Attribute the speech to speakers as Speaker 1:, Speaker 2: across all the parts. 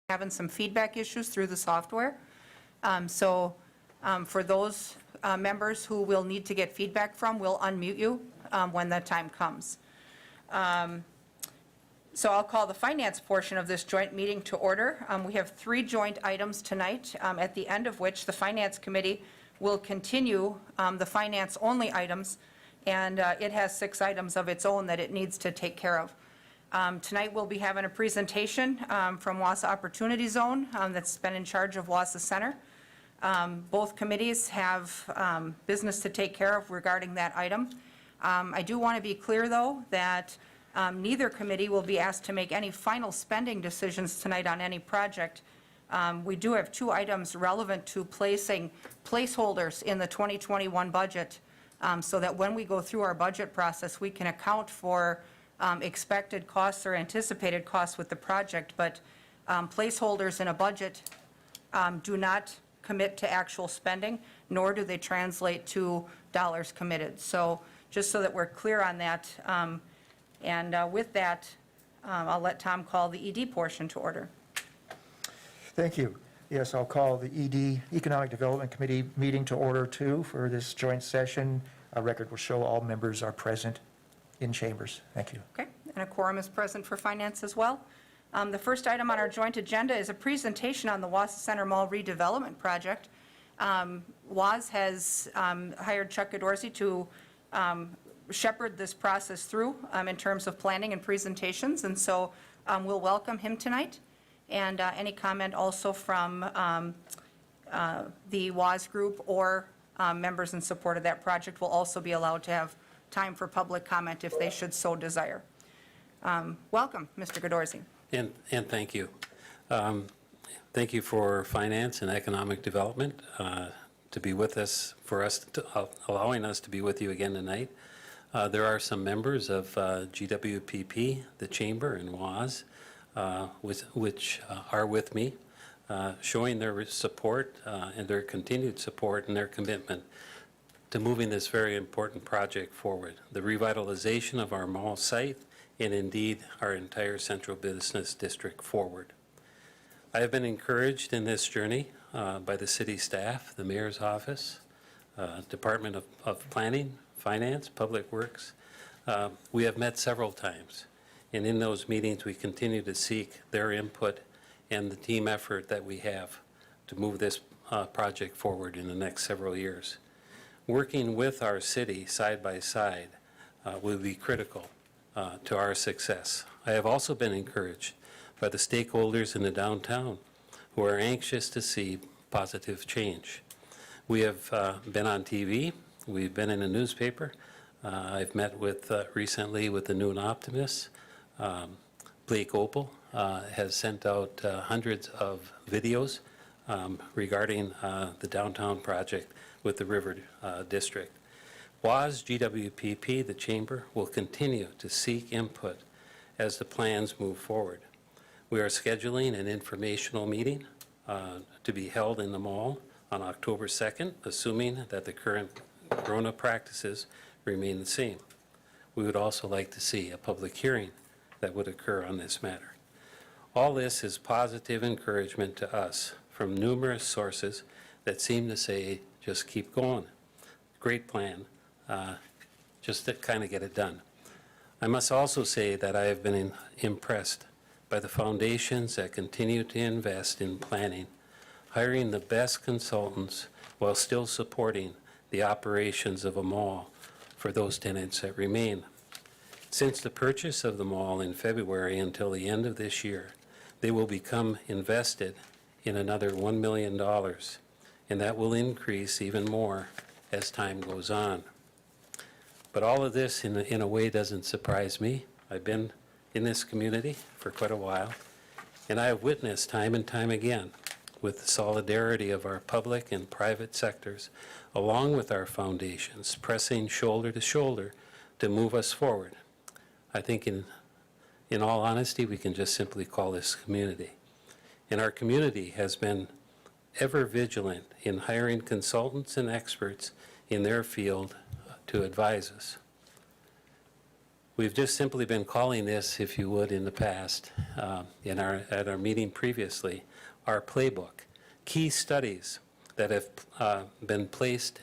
Speaker 1: having some feedback issues through the software. For those members who will need to get feedback from, we'll unmute you when that time comes. So I'll call the finance portion of this joint meeting to order. We have 3 joint items tonight, at the end of which the Finance Committee will continue the finance-only items, and it has 6 items of its own that it needs to take care of. Tonight we'll be having a presentation from Wausau Opportunity Zone that's been in charge of Wausau Center. Both committees have business to take care of regarding that item. I do want to be clear, though, that neither committee will be asked to make any final spending decisions tonight on any project. We do have 2 items relevant to placing placeholders in the 2021 budget so that when we go through our budget process, we can account for expected costs or anticipated costs with the project, but placeholders in a budget do not commit to actual spending, nor do they translate to dollars committed. So just so that we're clear on that, with that, I'll let Tom call the ED portion to order.
Speaker 2: Thank you. Yes, I'll call the ED, Economic Development Committee meeting to order too for this joint session. Our record will show all members are present in chambers. Thank you.
Speaker 1: Okay, and a quorum is present for finance as well. The first item on our joint agenda is a presentation on the Wausau Center Mall redevelopment project. WAS has hired Chuck Godorzi to shepherd this process through in terms of planning and presentations, and so we'll welcome him tonight. And any comment also from the WAS group or members in support of that project will also be allowed to have time for public comment if they should so desire. Welcome, Mr. Godorzi.
Speaker 3: And thank you. Thank you for Finance and Economic Development to be with us, allowing us to be with you again tonight. There are some members of GWPP, the Chamber, and WAS, which are with me, showing their support and their continued support and their commitment to moving this very important project forward, the revitalization of our mall site and indeed our entire central business district forward. I have been encouraged in this journey by the city staff, the mayor's office, Department of Planning, Finance, Public Works. We have met several times, and in those meetings we continue to seek their input and the team effort that we have to move this project forward in the next several years. Working with our city side by side will be critical to our success. I have also been encouraged by the stakeholders in the downtown who are anxious to see positive change. We have been on TV, we've been in a newspaper. I've met with recently with the Noon Optimist. Blake Opal has sent out hundreds of videos regarding the downtown project with the River District. WAS, GWPP, the Chamber, will continue to seek input as the plans move forward. We are scheduling an informational meeting to be held in the mall on October 2nd, assuming that the current Corona practices remain the same. We would also like to see a public hearing that would occur on this matter. All this is positive encouragement to us from numerous sources that seem to say, just keep going. Great plan, just to kind of get it done. I must also say that I have been impressed by the foundations that continue to invest in planning, hiring the best consultants while still supporting the operations of a mall for those tenants that remain. Since the purchase of the mall in February until the end of this year, they will become invested in another $1 million, and that will increase even more as time goes on. But all of this in a way doesn't surprise me. I've been in this community for quite a while, and I have witnessed time and time again with the solidarity of our public and private sectors, along with our foundations, pressing shoulder to shoulder to move us forward. I think in all honesty, we can just simply call this community. And our community has been ever vigilant in hiring consultants and experts in their field to advise us. We've just simply been calling this, if you would, in the past, at our meeting previously, our playbook. Key studies that have been placed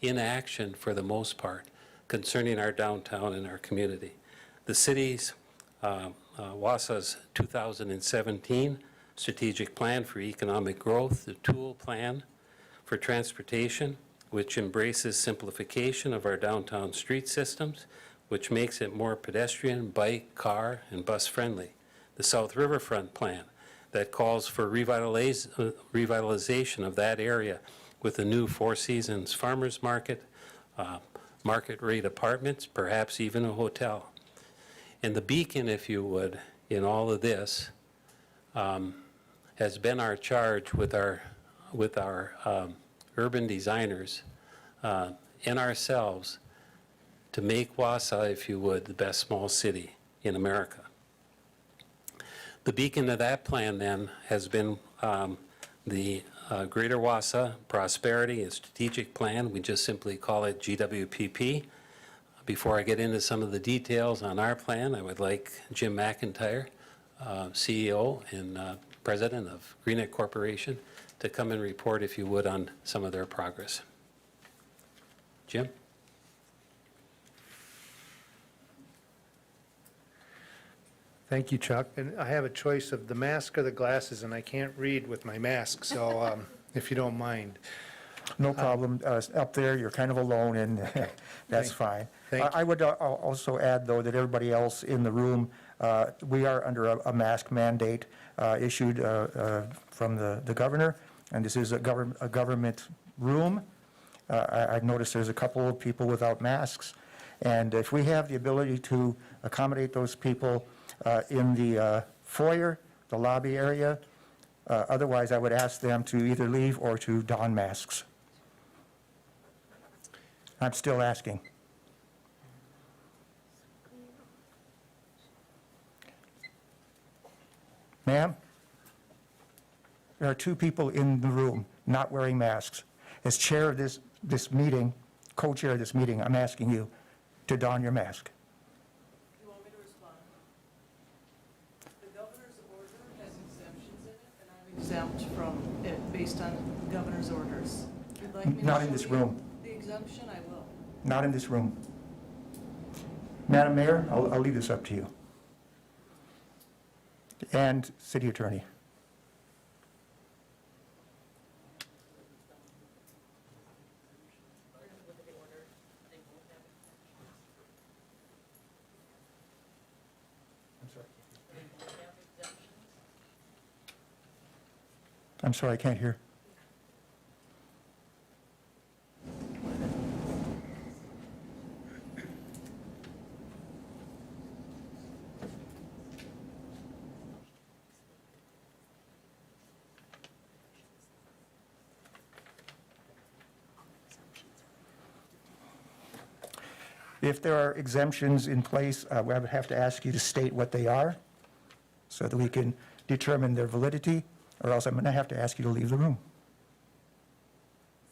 Speaker 3: in action for the most part concerning our downtown and our community. The city's, Wausau's 2017 Strategic Plan for Economic Growth, the Tool Plan for Transportation, which embraces simplification of our downtown street systems, which makes it more pedestrian, bike, car, and bus-friendly. The South Riverfront Plan that calls for revitalization of that area with a new Four Seasons Farmers Market, market-rate apartments, perhaps even a hotel. And the beacon, if you would, in all of this has been our charge with our urban designers and ourselves to make Wausau, if you would, the best small city in America. The beacon of that plan then has been the Greater Wausau Prosperity and Strategic Plan. We just simply call it GWPP. Before I get into some of the details on our plan, I would like Jim McIntyre, CEO and President of Greenet Corporation, to come and report, if you would, on some of their progress. Jim?
Speaker 4: Thank you, Chuck. And I have a choice of the mask or the glasses, and I can't read with my mask, so if you don't mind.
Speaker 2: No problem. Up there, you're kind of alone, and that's fine.
Speaker 4: Thank you.
Speaker 2: I would also add, though, that everybody else in the room, we are under a mask mandate issued from the governor, and this is a government room. I've noticed there's a couple of people without masks, and if we have the ability to accommodate those people in the foyer, the lobby area, otherwise I would ask them to either leave or to don masks. I'm still asking. Ma'am, there are two people in the room not wearing masks. As chair of this meeting, co-chair of this meeting, I'm asking you to don your mask.
Speaker 5: You want me to respond? The governor's order has exemptions in it, and I'm exempt from it based on governor's orders. If you'd like me to
Speaker 2: Not in
Speaker 5: show
Speaker 2: this
Speaker 5: you
Speaker 2: room.
Speaker 5: The exemption, I will.
Speaker 2: Not in this room. Madam Mayor, I'll leave this up to you. And City Attorney. I'm sorry, I can't hear. If there are exemptions in place, I would have to ask you to state what they are so that we can determine their validity, or else I'm going to have to ask you to leave the room.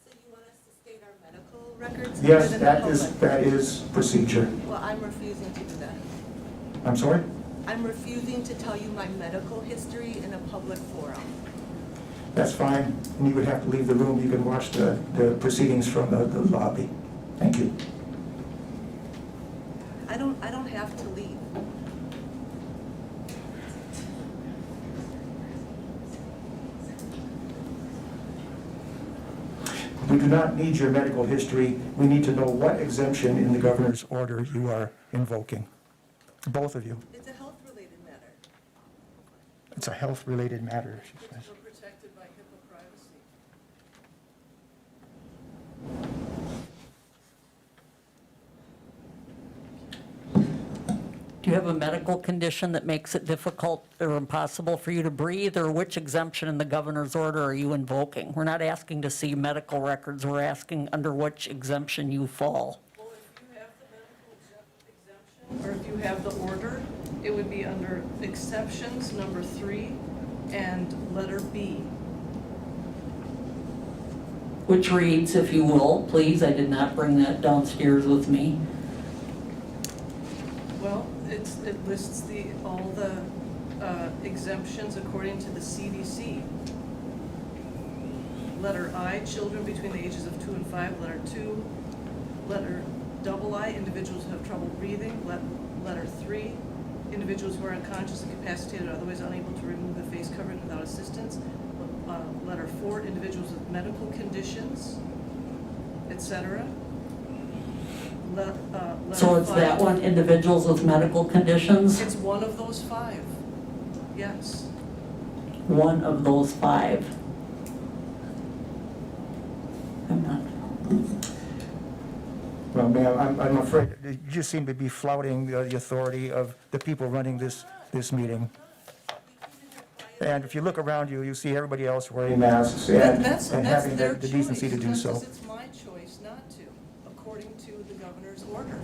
Speaker 5: So you want us to state our medical records?
Speaker 2: Yes,
Speaker 5: other than the public?
Speaker 2: that is procedure.
Speaker 5: Well, I'm refusing to do that.
Speaker 2: I'm sorry?
Speaker 5: I'm refusing to tell you my medical history in a public forum.
Speaker 2: That's fine, and you would have to leave the room. You can watch the proceedings from the lobby. Thank you.
Speaker 5: I don't have to leave.
Speaker 2: We do not need your medical history. We need to know what exemption in the governor's order you are invoking. Both of you.
Speaker 5: It's a health-related matter.
Speaker 2: It's a health-related matter, she says.
Speaker 5: We're protected by HIPAA privacy.
Speaker 6: Do you have a medical condition that makes it difficult or impossible for you to breathe, or which exemption in the governor's order are you invoking? We're not asking to see medical records, we're asking under which exemption you fall.
Speaker 5: Well, if you have the medical exemption, or if you have the order, it would be under exceptions, number 3, and letter B.
Speaker 6: Which reads, if you will, please, I did not bring that downstairs with me.
Speaker 5: Well, it lists all the exemptions according to the CDC. Letter I, children between the ages of 2 and 5. Letter 2, letter I, individuals who have trouble breathing. Letter 3, individuals who are unconscious, incapacitated, or otherwise unable to remove the face covering without assistance. Letter 4, individuals with medical conditions, etc.
Speaker 6: So it's that one, individuals with medical conditions,
Speaker 5: It's one of those 5, yes.
Speaker 6: one of those 5. I'm not,
Speaker 2: Well, ma'am, I'm afraid you just seem to be flouting the authority of the people running this meeting. And if you look around you, you see everybody else wearing masks and
Speaker 5: That's
Speaker 2: having
Speaker 5: their
Speaker 2: the decency to
Speaker 5: choice.
Speaker 2: do
Speaker 5: Just
Speaker 2: so.
Speaker 5: as it's my choice not to, according to the governor's order,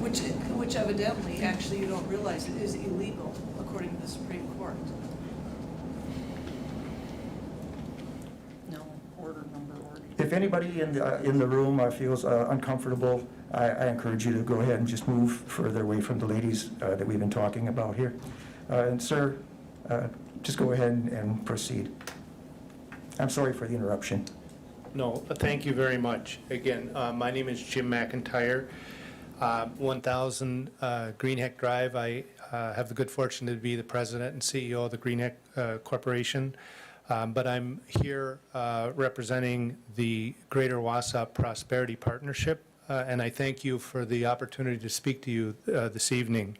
Speaker 5: which evidently, actually, you don't realize it is illegal, according to the Supreme Court.
Speaker 6: no, order number, order.
Speaker 2: If anybody in the room feels uncomfortable, I encourage you to go ahead and just move further away from the ladies that we've been talking about here. And sir, just go ahead and proceed. I'm sorry for the interruption.
Speaker 4: No, thank you very much. Again, my name is Jim McIntyre, 1000 Greenheck Drive. I have the good fortune to be the president and CEO of the Greenheck Corporation. But I'm here representing the Greater Wausau Prosperity Partnership, and I thank you for the opportunity to speak to you this evening.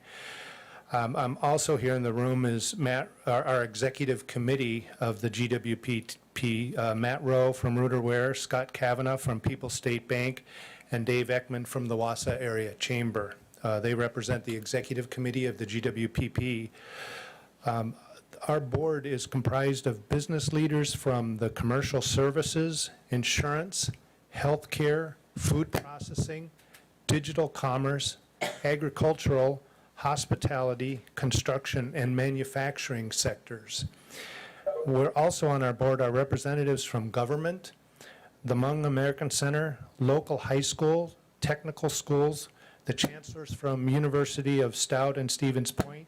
Speaker 4: I'm also here in the room is Matt, our executive committee of the GWPP, Matt Rowe from Reuter Ware, Scott Kavanaugh from People's State Bank, and Dave Ekman from the Wausau Area Chamber. They represent the executive committee of the GWPP. Our board is comprised of business leaders from the commercial services, insurance, healthcare, food processing, digital commerce, agricultural, hospitality, construction, and manufacturing sectors. We're also on our board are representatives from government, the Hmong American Center, local high school, technical schools, the chancellors from University of Stout and Stevens Point,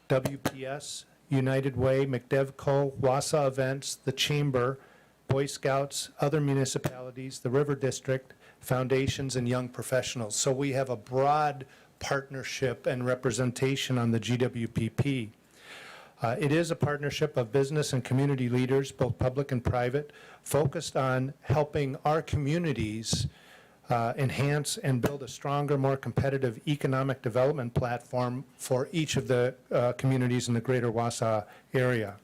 Speaker 4: WPS, United Way, McDevco, Wausau Events, the Chamber, Boy Scouts, other municipalities, the River District, foundations, and young professionals. So we have a broad partnership and representation on the GWPP. It is a partnership of business and community leaders, both public and private, focused on helping our communities enhance and build a stronger, more competitive economic development platform for each of the communities in the Greater Wausau area.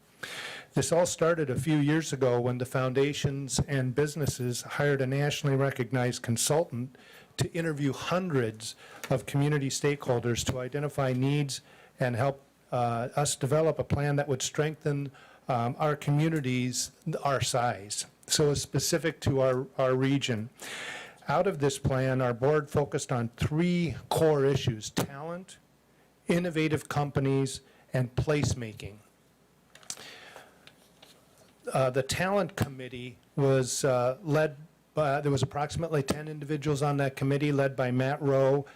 Speaker 4: This all started a few years ago when the foundations and businesses hired a nationally recognized consultant to interview hundreds of community stakeholders to identify needs and help us develop a plan that would strengthen our communities our size, so it's specific to our region. Out of this plan, our board focused on 3 core issues: talent, innovative companies, and placemaking. The talent committee was led by, there was approximately 10 individuals on that committee led by Matt Rowe,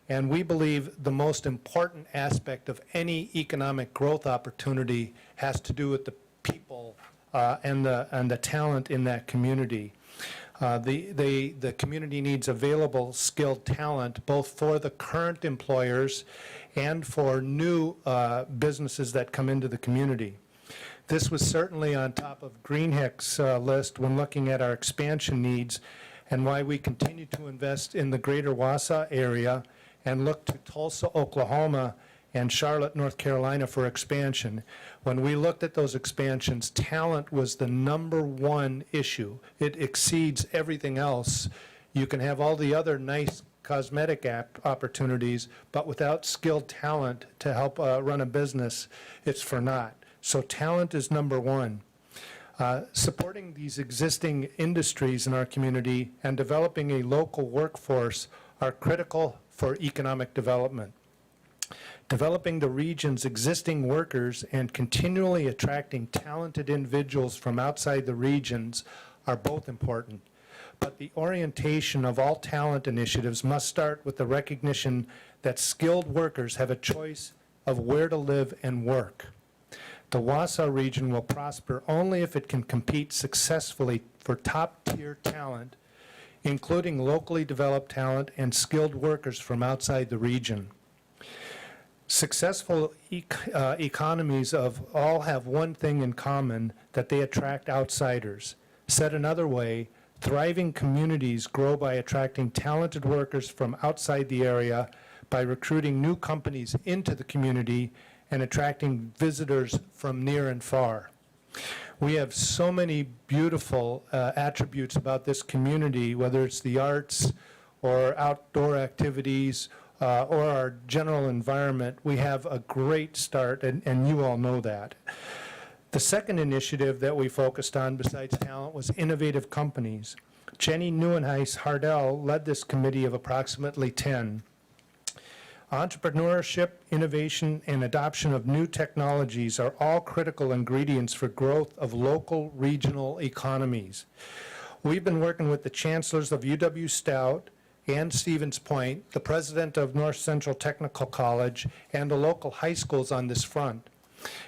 Speaker 4: and we believe the most important aspect of any economic growth opportunity has to do with the people and the talent in that community. The community needs available skilled talent both for the current employers and for new businesses that come into the community. This was certainly on top of Greenheck's list when looking at our expansion needs and why we continue to invest in the Greater Wausau area and look to Tulsa, Oklahoma, and Charlotte, North Carolina for expansion. When we looked at those expansions, talent was the #1 issue. It exceeds everything else. You can have all the other nice cosmetic opportunities, but without skilled talent to help run a business, it's for naught. So talent is #1. Supporting these existing industries in our community and developing a local workforce are critical for economic development. Developing the region's existing workers and continually attracting talented individuals from outside the regions are both important. but the orientation of all talent initiatives must start with the recognition that skilled workers have a choice of where to live and work. The Wausau region will prosper only if it can compete successfully for top-tier talent, including locally developed talent and skilled workers from outside the region. Successful economies of all have one thing in common, that they attract outsiders. Said another way, thriving communities grow by attracting talented workers from outside the area, by recruiting new companies into the community, and attracting visitors from near and far. We have so many beautiful attributes about this community, whether it's the arts or outdoor activities or our general environment. We have a great start, and you all know that. The second initiative that we focused on besides talent was innovative companies. Jenny Neuenhuis-Hardell led this committee of approximately 10. Entrepreneurship, innovation, and adoption of new technologies are all critical ingredients for growth of local regional economies. We've been working with the chancellors of UW Stout and Stevens Point, the president of North Central Technical College, and the local high schools on this front.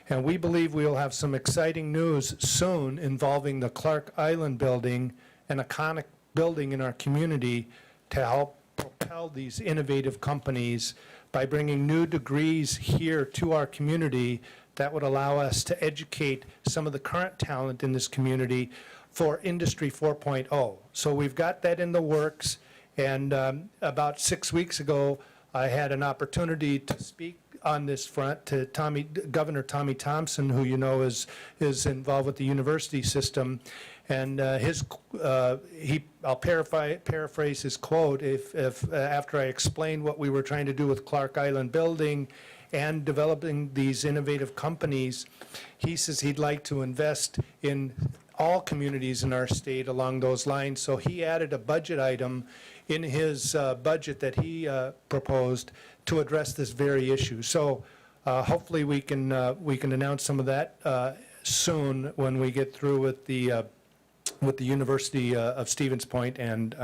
Speaker 4: And we believe we will have some exciting news soon involving the Clark Island building, an iconic building in our community, to help propel these innovative companies by bringing new degrees here to our community that would allow us to educate some of the current talent in this community for Industry 4.0. So we've got that in the works, and about 6 weeks ago, I had an opportunity to speak on this front to Governor Tommy Thompson, who you know is involved with the university system, and I'll paraphrase his quote. If after I explained what we were trying to do with Clark Island building and developing these innovative companies, he says he'd like to invest in all communities in our state along those lines. So he added a budget item in his budget that he proposed to address this very issue. So hopefully we can announce some of that soon when we get through with the University of Stevens Point and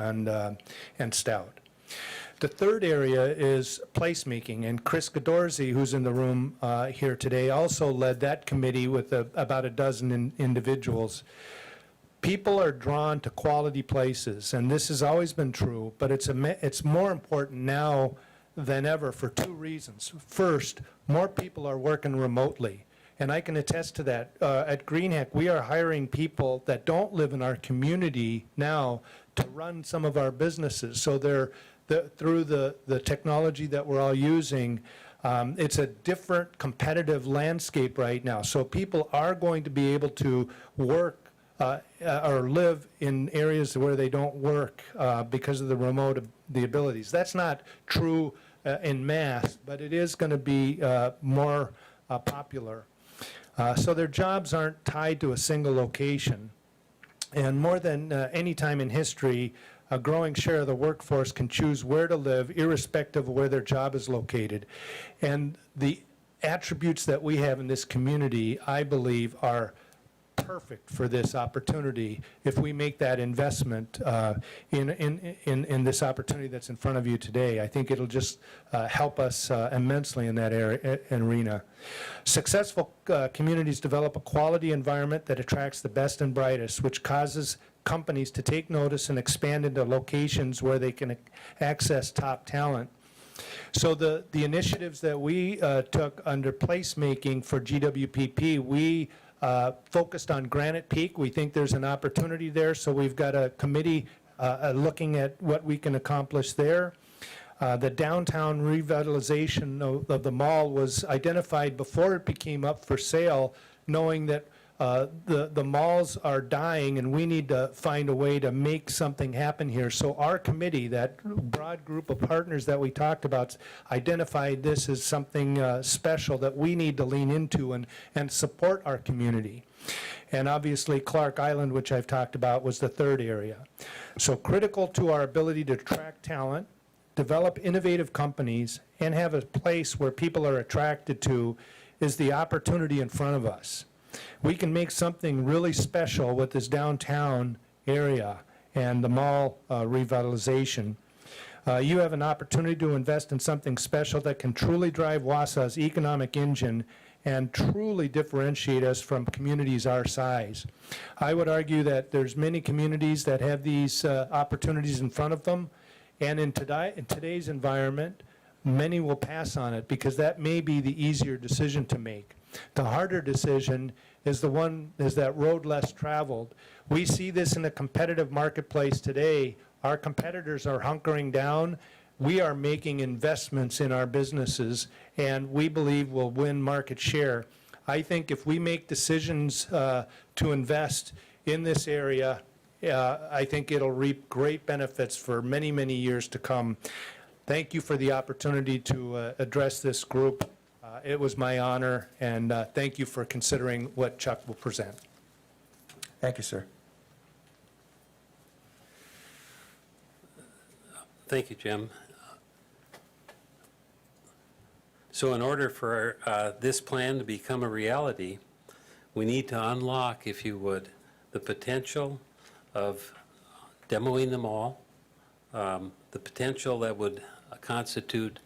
Speaker 4: Stout. The third area is placemaking, and Chris Godorzi, who's in the room here today, also led that committee with about a dozen individuals. People are drawn to quality places, and this has always been true, but it's more important now than ever for two reasons. First, more people are working remotely, and I can attest to that. At GreenHeck, we are hiring people that don't live in our community now to run some of our businesses. So through the technology that we're all using, it's a different competitive landscape right now. So people are going to be able to work or live in areas where they don't work because of the abilities. That's not true in mass, but it is going to be more popular. So their jobs aren't tied to a single location. And more than any time in history, a growing share of the workforce can choose where to live irrespective of where their job is located. And the attributes that we have in this community, I believe, are perfect for this opportunity if we make that investment in this opportunity that's in front of you today. I think it'll just help us immensely in that arena. Successful communities develop a quality environment that attracts the best and brightest, which causes companies to take notice and expand into locations where they can access top talent. So the initiatives that we took under placemaking for GWPP, we focused on Granite Peak. We think there's an opportunity there, so we've got a committee looking at what we can accomplish there. The downtown revitalization of the mall was identified before it became up for sale, knowing that the malls are dying and we need to find a way to make something happen here. So our committee, that broad group of partners that we talked about, identified this as something special that we need to lean into and support our community. And obviously Clark Island, which I've talked about, was the third area. So critical to our ability to attract talent, develop innovative companies, and have a place where people are attracted to is the opportunity in front of us. We can make something really special with this downtown area, and the mall revitalization. You have an opportunity to invest in something special that can truly drive Wausau's economic engine and truly differentiate us from communities our size. I would argue that there's many communities that have these opportunities in front of them, and in today's environment, many will pass on it because that may be the easier decision to make. The harder decision is that road less traveled. We see this in a competitive marketplace today. Our competitors are hunkering down. We are making investments in our businesses, and we believe we'll win market share. I think if we make decisions to invest in this area, I think it'll reap great benefits for many, many years to come. Thank you for the opportunity to address this group. It was my honor, and thank you for considering what Chuck will present.
Speaker 2: Thank you, sir.
Speaker 3: Thank you, Jim. So in order for this plan to become a reality, we need to unlock, if you would, the potential of demoing the mall, the potential that would constitute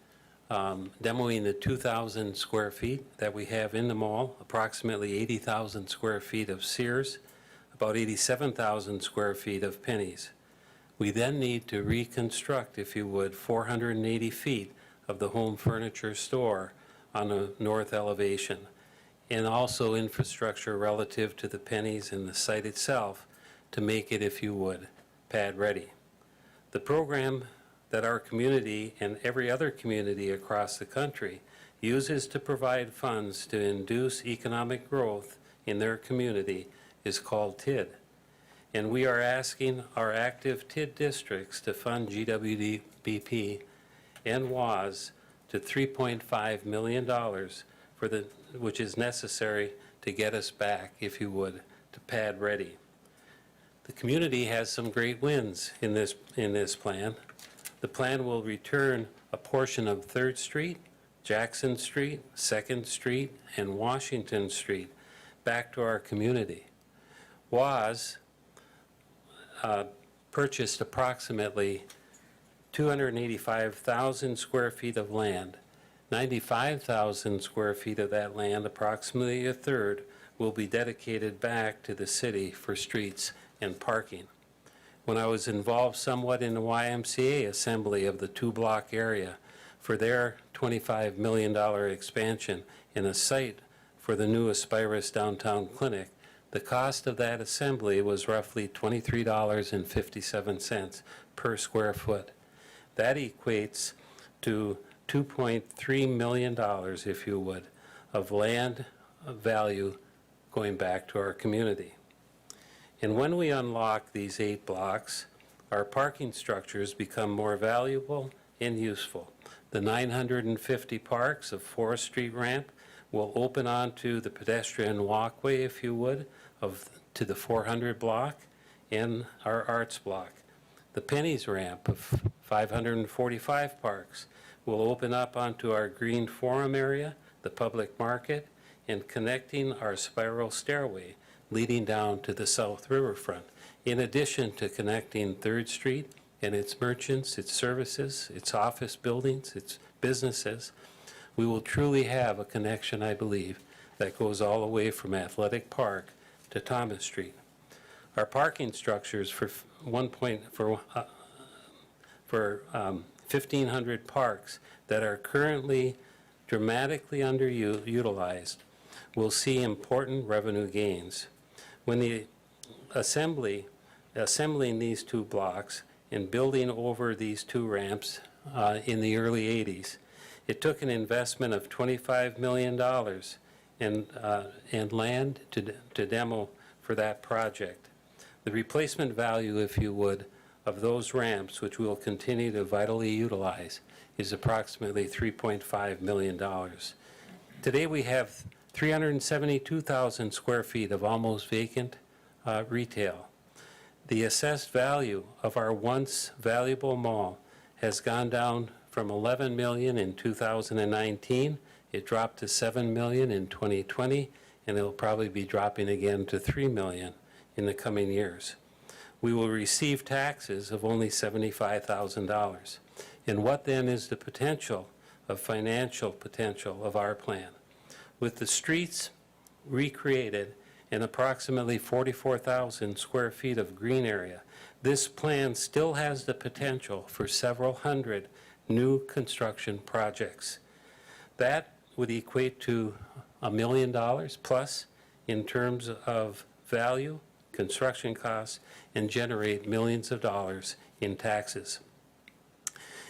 Speaker 3: demoing the 2,000 square feet that we have in the mall, approximately 80,000 square feet of Sears, about 87,000 square feet of Penny's. We then need to reconstruct, if you would, 480 feet of the home furniture store on the north elevation, and also infrastructure relative to the Penny's and the site itself to make it, if you would, pad ready. The program that our community and every other community across the country uses to provide funds to induce economic growth in their community is called TID. And we are asking our active TID districts to fund GWBP and WAS to $3.5 million which is necessary to get us back, if you would, to pad ready. The community has some great wins in this plan. The plan will return a portion of 3rd Street, Jackson Street, 2nd Street, and Washington Street back to our community. WAS purchased approximately 285,000 square feet of land. 95,000 square feet of that land, approximately a third, will be dedicated back to the city for streets and parking. When I was involved somewhat in the YMCA assembly of the 2-block area for their $25 million expansion in a site for the new Aspirus downtown clinic, the cost of that assembly was roughly $23.57 per square foot. That equates to $2.3 million, if you would, of land value going back to our community. And when we unlock these 8 blocks, our parking structures become more valuable and useful. The 950 parks of 4th Street ramp will open onto the pedestrian walkway, if you would, to the 400 block and our arts block. The Penny's ramp of 545 parks will open up onto our green forum area, the public market, and connecting our spiral stairway leading down to the South Riverfront, in addition to connecting 3rd Street and its merchants, its services, its office buildings, its businesses. We will truly have a connection, I believe, that goes all the way from Athletic Park to Thomas Street. Our parking structures for 1,500 parks that are currently dramatically underutilized will see important revenue gains. When the assembling these 2 blocks and building over these 2 ramps in the early 80s, it took an investment of $25 million and land to demo for that project. The replacement value, if you would, of those ramps, which we will continue to vitally utilize, is approximately $3.5 million. Today we have 372,000 square feet of almost vacant retail. The assessed value of our once valuable mall has gone down from $11 million in 2019. It dropped to $7 million in 2020, and it'll probably be dropping again to $3 million in the coming years. we will receive taxes of only $75,000. And what then is the potential of financial potential of our plan? With the streets recreated and approximately 44,000 square feet of green area, this plan still has the potential for several hundred new construction projects. That would equate to $1 million plus in terms of value, construction costs, and generate millions of dollars in taxes.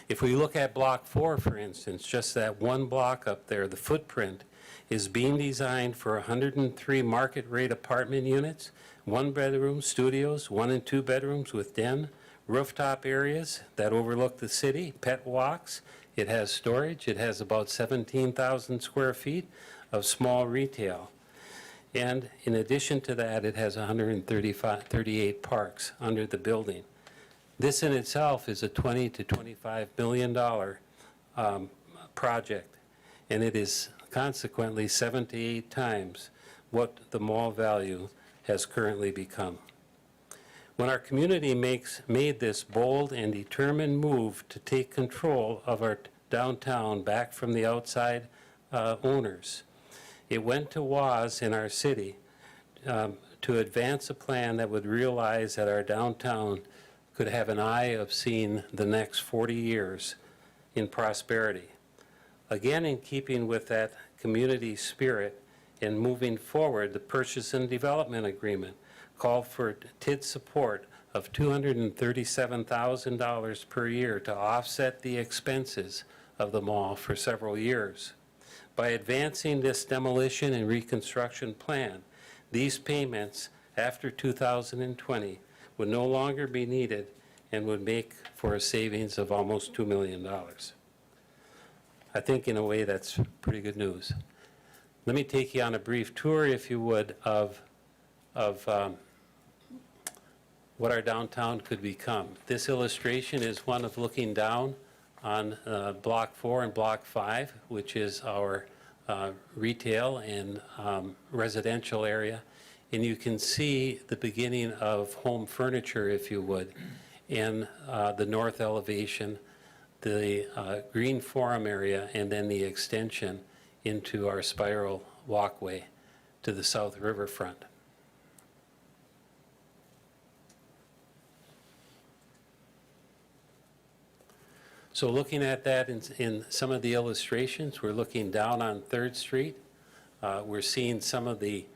Speaker 3: If we look at Block 4, for instance, just that one block up there, the footprint is being designed for 103 market-rate apartment units, one-bedroom studios, 1 and 2 bedrooms with den, rooftop areas that overlook the city, pet walks. It has storage. It has about 17,000 square feet of small retail. And in addition to that, it has 38 parks under the building. This in itself is a $20 to $25 million project, and it is consequently 7 to 8 times what the mall value has currently become. When our community made this bold and determined move to take control of our downtown back from the outside owners, it went to WAS in our city to advance a plan that would realize that our downtown could have an eye of seeing the next 40 years in prosperity. Again, in keeping with that community spirit and moving forward, the purchase and development agreement called for TID support of $237,000 per year to offset the expenses of the mall for several years. By advancing this demolition and reconstruction plan, these payments after 2020 would no longer be needed and would make for a savings of almost $2 million. I think in a way that's pretty good news. Let me take you on a brief tour, if you would, of what our downtown could become. This illustration is one of looking down on Block 4 and Block 5, which is our retail and residential area. And you can see the beginning of home furniture, if you would, in the north elevation, the green forum area, and then the extension into our spiral walkway to the south riverfront. So looking at that in some of the illustrations, we're looking down on 3rd Street. We're seeing some of the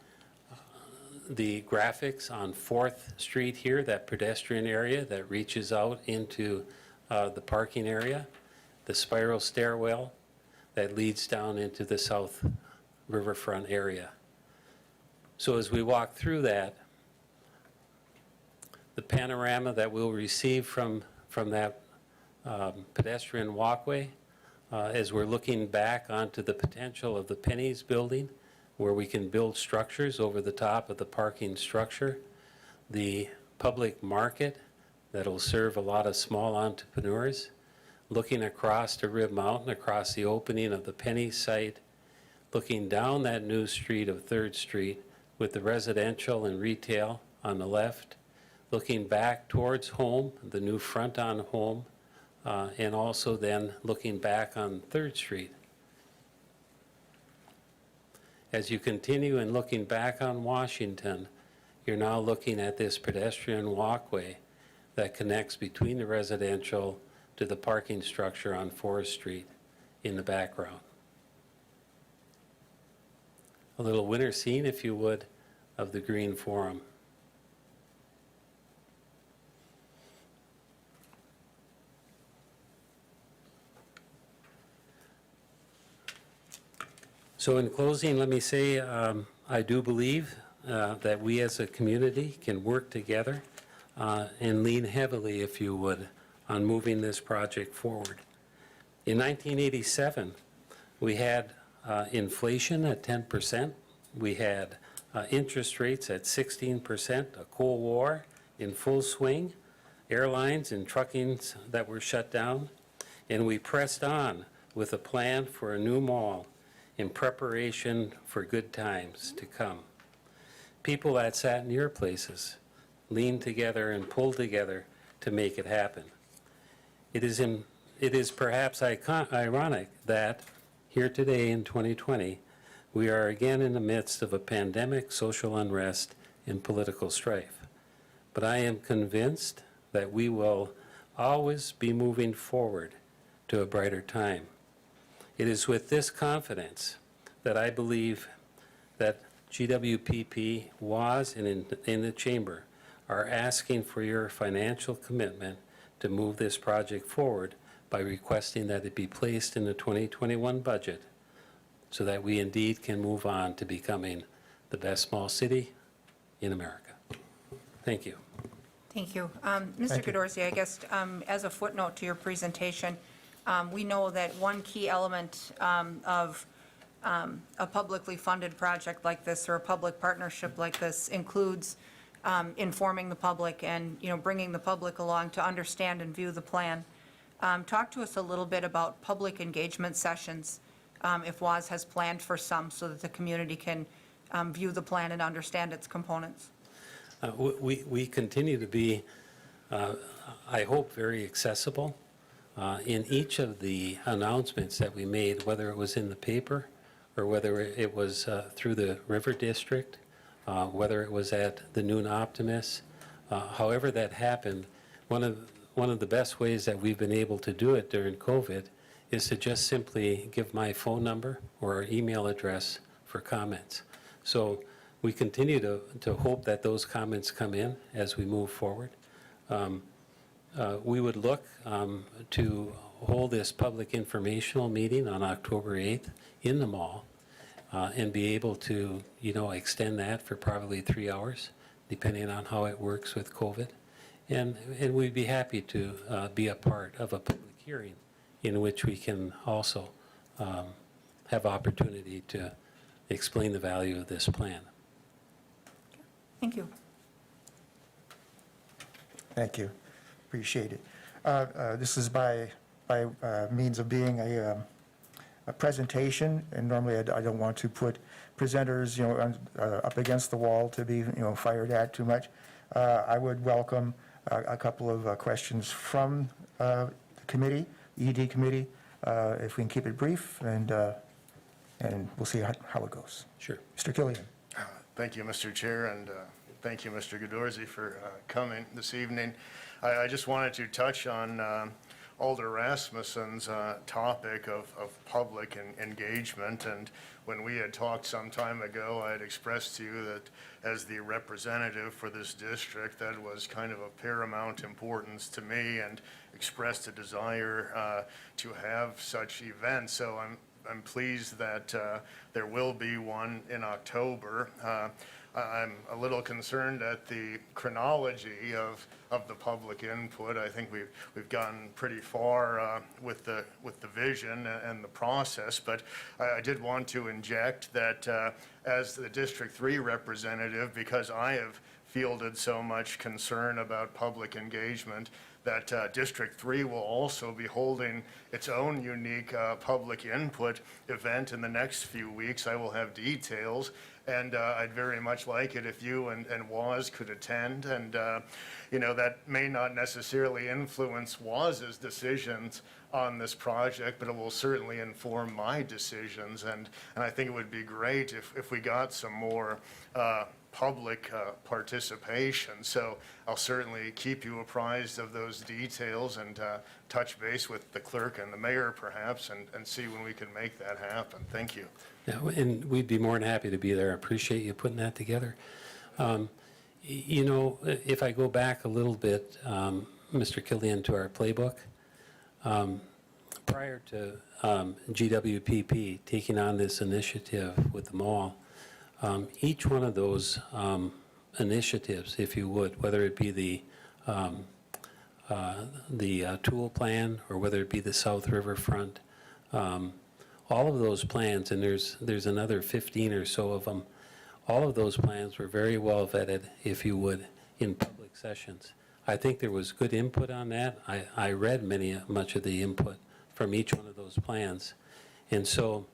Speaker 3: graphics on 4th Street here, that pedestrian area that reaches out into the parking area, the spiral stairwell that leads down into the south riverfront area. So as we walk through that, the panorama that we'll receive from that pedestrian walkway, as we're looking back onto the potential of the Pennies building, where we can build structures over the top of the parking structure, the public market that'll serve a lot of small entrepreneurs, looking across to Rib Mountain, across the opening of the Pennies site, looking down that new street of 3rd Street with the residential and retail on the left, looking back towards Home, the new front on Home, and also then looking back on 3rd Street. As you continue and looking back on Washington, you're now looking at this pedestrian walkway that connects between the residential to the parking structure on 4th Street in the background. A little winter scene, if you would, of the Green Forum. So in closing, let me say, I do believe that we as a community can work together and lean heavily, if you would, on moving this project forward. In 1987, we had inflation at 10%. We had interest rates at 16%, a Cold War in full swing, airlines and truckings that were shut down, and we pressed on with a plan for a new mall in preparation for good times to come. People that sat in your places lean together and pull together to make it happen. It is perhaps ironic that here today in 2020, we are again in the midst of a pandemic, social unrest, and political strife. But I am convinced that we will always be moving forward to a brighter time. It is with this confidence that I believe that GWPP, WAS, and in the Chamber are asking for your financial commitment to move this project forward by requesting that it be placed in the 2021 budget so that we indeed can move on to becoming the best small city in America. Thank you.
Speaker 1: Thank you. Mr.
Speaker 2: Thank you.
Speaker 1: Godorzi, I guess as a footnote to your presentation, we know that one key element of a publicly funded project like this or a public partnership like this includes informing the public and, bringing the public along to understand and view the plan. Talk to us a little bit about public engagement sessions, if WAS has planned for some, so that the community can view the plan and understand its components.
Speaker 3: We continue to be, I hope, very accessible in each of the announcements that we made, whether it was in the paper or whether it was through the River District, whether it was at the Noon Optimist. However that happened, one of the best ways that we've been able to do it during COVID is to just simply give my phone number or our email address for comments. So we continue to hope that those comments come in as we move forward. We would look to hold this public informational meeting on October 8th in the mall and be able to, extend that for probably 3 hours, depending on how it works with COVID. And we'd be happy to be a part of a public hearing in which we can also have opportunity to explain the value of this plan.
Speaker 1: Thank you.
Speaker 2: Thank you. Appreciate it. This is by means of being a presentation, and normally I don't want to put presenters, up against the wall to be, fired at too much. I would welcome a couple of questions from the committee, ED committee, if we can keep it brief, and we'll see how it goes.
Speaker 3: Sure.
Speaker 2: Mr. Killian.
Speaker 7: Thank you, Mr. Chair, and thank you, Mr. Godorzi, for coming this evening. I just wanted to touch on Alder Rasmussen's topic of public engagement, and when we had talked some time ago, I had expressed to you that as the representative for this district, that was kind of of paramount importance to me, and expressed a desire to have such events. So I'm pleased that there will be one in October. I'm a little concerned at the chronology of the public input. I think we've gotten pretty far with the vision and the process, but I did want to inject that as the District 3 representative, because I have fielded so much concern about public engagement, that District 3 will also be holding its own unique public input event in the next few weeks. I will have details, and I'd very much like it if you and WAS could attend. And, that may not necessarily influence WAS's decisions on this project, but it will certainly inform my decisions. And I think it would be great if we got some more public participation. So I'll certainly keep you apprised of those details and touch base with the clerk and the mayor perhaps and see when we can make that happen. Thank you.
Speaker 3: Yeah, and we'd be more than happy to be there. I appreciate you putting that together. If I go back a little bit, Mr. Killian, to our playbook, prior to GWPP taking on this initiative with the mall, each one of those initiatives, if you would, whether it be the tool plan or whether it be the South Riverfront, all of those plans, and there's another 15 or so of them, all of those plans were very well vetted, if you would, in public sessions. I think there was good input on that. I read much of the input from each one of those plans. And so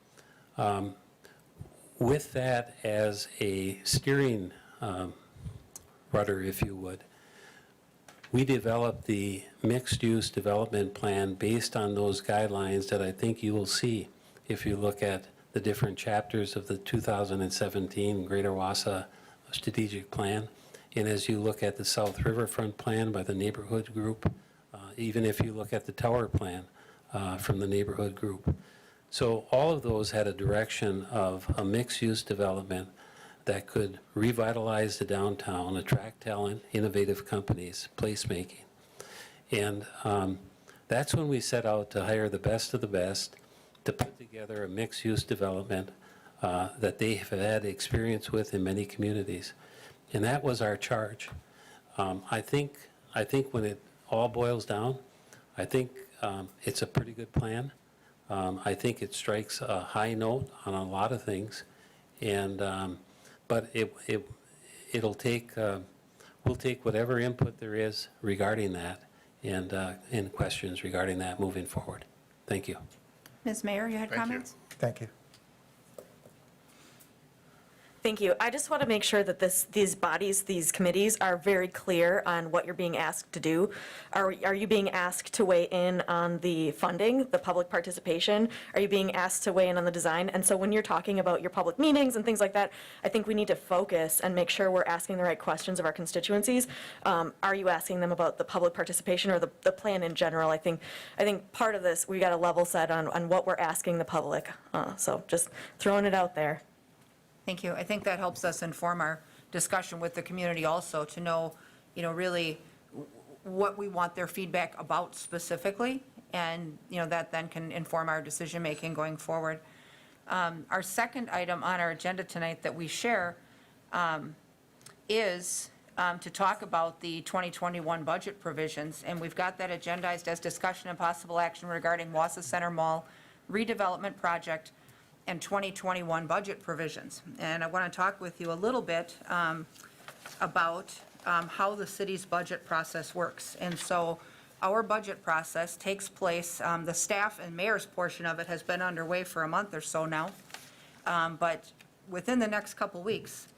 Speaker 3: with that as a steering rudder, if you would, we developed the mixed-use development plan based on those guidelines that I think you will see if you look at the different chapters of the 2017 Greater Wausau Strategic Plan. And as you look at the South Riverfront Plan by the neighborhood group, even if you look at the Tower Plan from the neighborhood group. So all of those had a direction of a mixed-use development that could revitalize the downtown, attract talent, innovative companies, placemaking. And that's when we set out to hire the best of the best to put together a mixed-use development that they have had experience with in many communities. And that was our charge. I think when it all boils down, I think it's a pretty good plan. I think it strikes a high note on a lot of things, and but it'll take we'll take whatever input there is regarding that and questions regarding that moving forward. Thank you.
Speaker 1: Ms. Mayer, you had
Speaker 7: Thank you.
Speaker 1: comments?
Speaker 2: Thank you.
Speaker 8: Thank you. I just want to make sure that these bodies, these committees are very clear on what you're being asked to do. Are you being asked to weigh in on the funding, the public participation? Are you being asked to weigh in on the design? And so when you're talking about your public meetings and things like that, I think we need to focus and make sure we're asking the right questions of our constituencies. Are you asking them about the public participation or the plan in general? I think part of this, we got to level set on what we're asking the public. So just throwing it out there.
Speaker 1: Thank you. I think that helps us inform our discussion with the community also to know, really what we want their feedback about specifically, and, that then can inform our decision-making going forward. Our second item on our agenda tonight that we share is to talk about the 2021 budget provisions, and we've got that agendized as discussion and possible action regarding Wausau Center Mall redevelopment project and 2021 budget provisions. And I want to talk with you a little bit about how the city's budget process works. And so our budget process takes place, the staff and mayor's portion of it has been underway for a month or so now. But within the next couple weeks,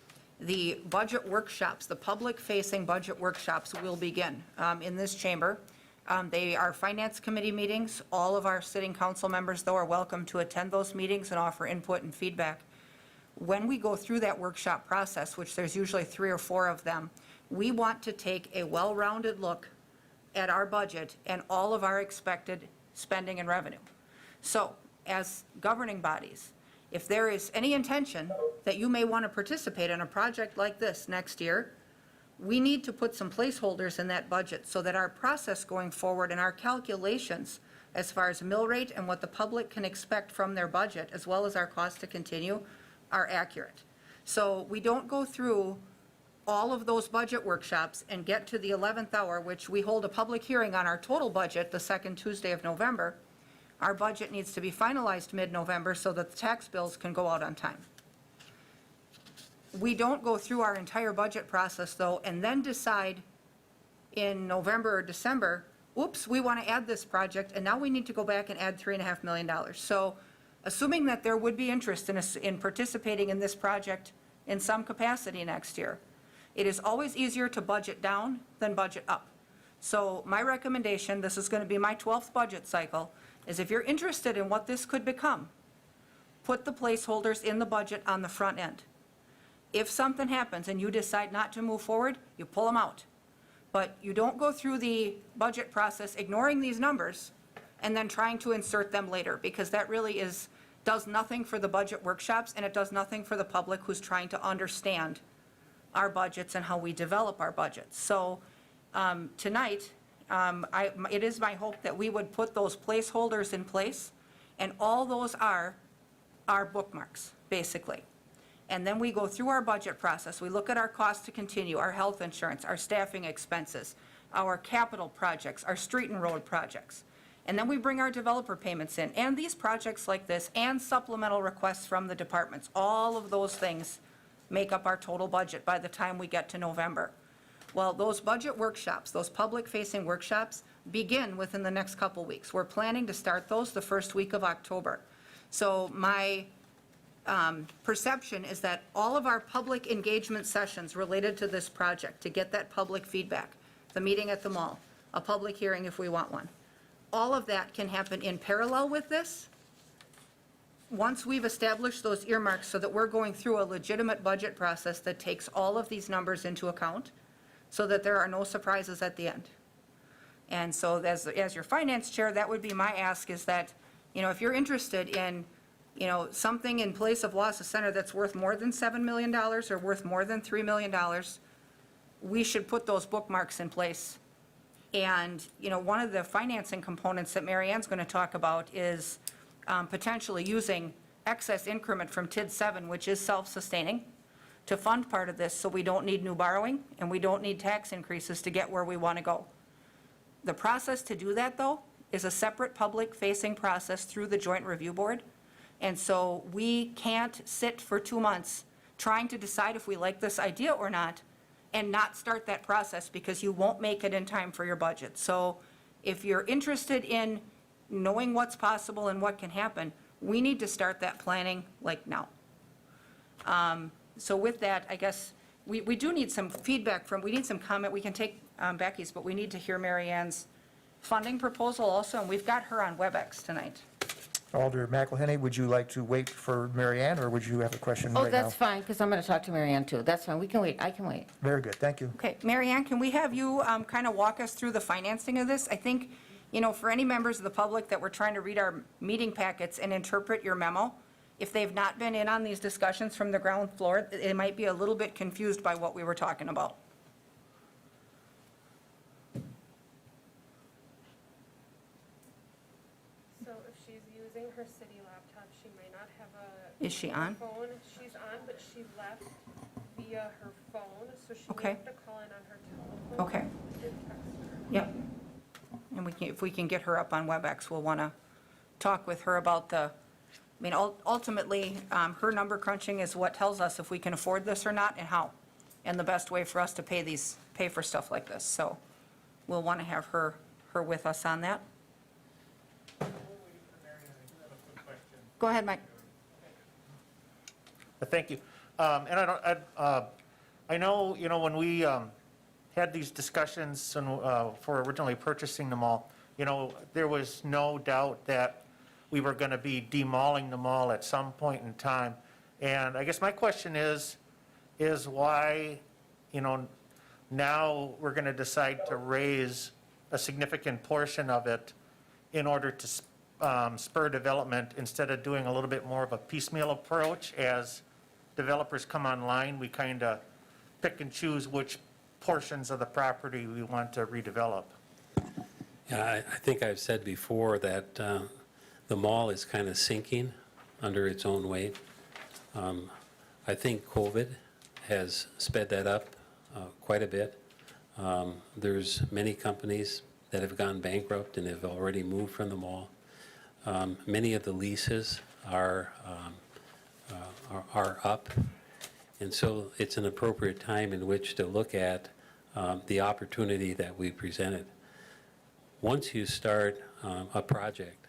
Speaker 1: the budget workshops, the public-facing budget workshops will begin in this chamber. They are finance committee meetings. All of our sitting council members, though, are welcome to attend those meetings and offer input and feedback. When we go through that workshop process, which there's usually 3 or 4 of them, we want to take a well-rounded look at our budget and all of our expected spending and revenue. So, as governing bodies, if there is any intention that you may want to participate in a project like this next year, we need to put some placeholders in that budget so that our process going forward and our calculations as far as mill rate and what the public can expect from their budget, as well as our cost to continue, are accurate. So we don't go through all of those budget workshops and get to the 11th hour, which we hold a public hearing on our total budget the second Tuesday of November. Our budget needs to be finalized mid-November so that the tax bills can go out on time. We don't go through our entire budget process, though, and then decide in November or December, oops, we want to add this project, and now we need to go back and add $3.5 million. So assuming that there would be interest in participating in this project in some capacity next year, it is always easier to budget down than budget up. So my recommendation, this is going to be my 12th budget cycle, is if you're interested in what this could become, put the placeholders in the budget on the front end. If something happens and you decide not to move forward, you pull them out. But you don't go through the budget process ignoring these numbers and then trying to insert them later, because that really does nothing for the budget workshops, and it does nothing for the public who's trying to understand our budgets and how we develop our budgets. So tonight, it is my hope that we would put those placeholders in place, and all those are our bookmarks, basically. And then we go through our budget process. We look at our cost to continue, our health insurance, our staffing expenses, our capital projects, our street and road projects. And then we bring our developer payments in, and these projects like this, and supplemental requests from the departments. All of those things make up our total budget by the time we get to November. Well, those budget workshops, those public-facing workshops, begin within the next couple weeks. We're planning to start those the first week of October. So my perception is that all of our public engagement sessions related to this project, to get that public feedback, the meeting at the mall, a public hearing if we want one. All of that can happen in parallel with this. Once we've established those earmarks so that we're going through a legitimate budget process that takes all of these numbers into account, so that there are no surprises at the end. And so as your finance chair, that would be my ask, is that, if you're interested in, something in place of Wausau Center that's worth more than $7 million or worth more than $3 million, we should put those bookmarks in place. And, one of the financing components that Mary Ann's going to talk about is potentially using excess increment from TID 7, which is self-sustaining, to fund part of this, so we don't need new borrowing and we don't need tax increases to get where we want to go. The process to do that, though, is a separate public-facing process through the Joint Review Board. And so we can't sit for 2 months trying to decide if we like this idea or not and not start that process, because you won't make it in time for your budget. So if you're interested in knowing what's possible and what can happen, we need to start that planning like now. So with that, I guess, we do need some feedback we need some comment. We can take Becky's, but we need to hear Mary Ann's funding proposal also, and we've got her on WebEx tonight.
Speaker 2: Alder McElhenney, would you like to wait for Mary Ann, or would you have a question right now?
Speaker 9: Oh, that's fine, because I'm going to talk to Mary Ann too. That's fine, we can wait, I can wait.
Speaker 2: Very good, thank you.
Speaker 1: Okay, Mary Ann, can we have you kind of walk us through the financing of this? I think, for any members of the public that were trying to read our meeting packets and interpret your memo, if they've not been in on these discussions from the ground floor, they might be a little bit confused by what we were talking about.
Speaker 10: So if she's using her city laptop, she may not have a.
Speaker 1: Is she on?
Speaker 10: Phone, she's on, but she left via her phone, so she
Speaker 1: Okay.
Speaker 10: may have to call in on her telephone.
Speaker 1: Okay.
Speaker 10: We did text her.
Speaker 1: Yep. And if we can get her up on WebEx, we'll want to talk with her about ultimately, her number crunching is what tells us if we can afford this or not and how, and the best way for us to pay for stuff like this. So we'll want to have her with us on that. Go ahead, Mike.
Speaker 11: Thank you. And I know, when we had these discussions for originally purchasing the mall, there was no doubt that we were going to be demalling the mall at some point in time. And I guess my question is why, now we're going to decide to raise a significant portion of it in order to spur development, instead of doing a little bit more of a piecemeal approach. As developers come online, we kind of pick and choose which portions of the property we want to redevelop.
Speaker 3: Yeah, I think I've said before that the mall is kind of sinking under its own weight. I think COVID has sped that up quite a bit. There's many companies that have gone bankrupt and have already moved from the mall. Many of the leases are up, and so it's an appropriate time in which to look at the opportunity that we presented. Once you start a project,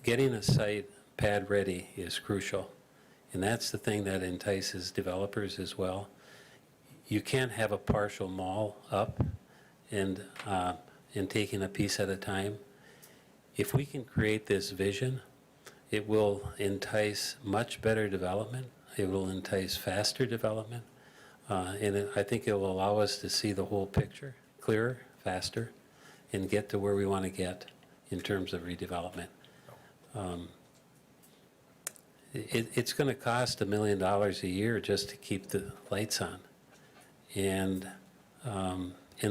Speaker 3: getting a site pad ready is crucial, and that's the thing that entices developers as well. You can't have a partial mall up and taking a piece at a time. If we can create this vision, it will entice much better development. It will entice faster development. And I think it will allow us to see the whole picture clearer, faster, and get to where we want to get in terms of redevelopment. It's going to cost $1 million a year just to keep the lights on. And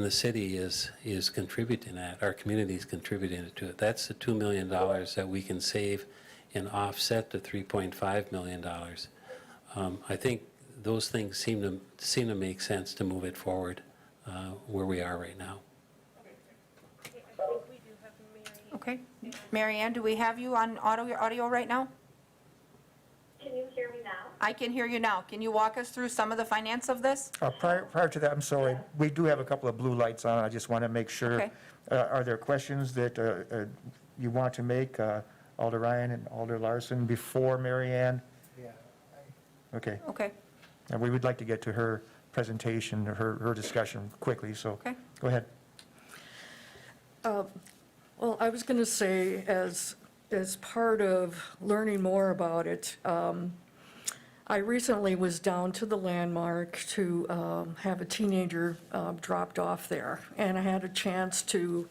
Speaker 3: the city is contributing that. Our community is contributing to it. That's the $2 million that we can save and offset the $3.5 million. I think those things seem to make sense to move it forward where we are right now.
Speaker 10: Okay, I think we do have Mary.
Speaker 1: Okay. Mary Ann, do we have you on audio right now?
Speaker 12: Can you hear me now?
Speaker 1: I can hear you now. Can you walk us through some of the finance of this?
Speaker 2: Prior to that, I'm sorry, we do have a couple of blue lights on. I just want to make sure.
Speaker 1: Okay.
Speaker 2: Are there questions that you want to make, Alder Ryan and Alder Larson, before Mary Ann?
Speaker 4: Yeah.
Speaker 2: Okay.
Speaker 1: Okay,
Speaker 2: And we would like to get to her presentation, or her discussion quickly, so
Speaker 1: okay.
Speaker 2: Go ahead.
Speaker 13: Well, I was going to say, as part of learning more about it, I recently was down to the Landmark to have a teenager dropped off there, and I had a chance to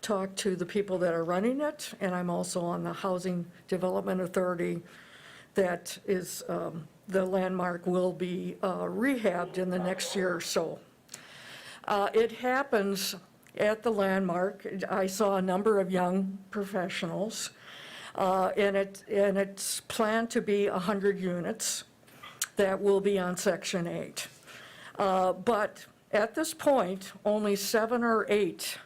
Speaker 13: talk to the people that are running it, and I'm also on the Housing Development Authority that is, the Landmark will be rehabbed in the next year or so. It happens at the Landmark. I saw a number of young professionals, and it's planned to be 100 units that will be on Section 8. But at this point, only 7 or 8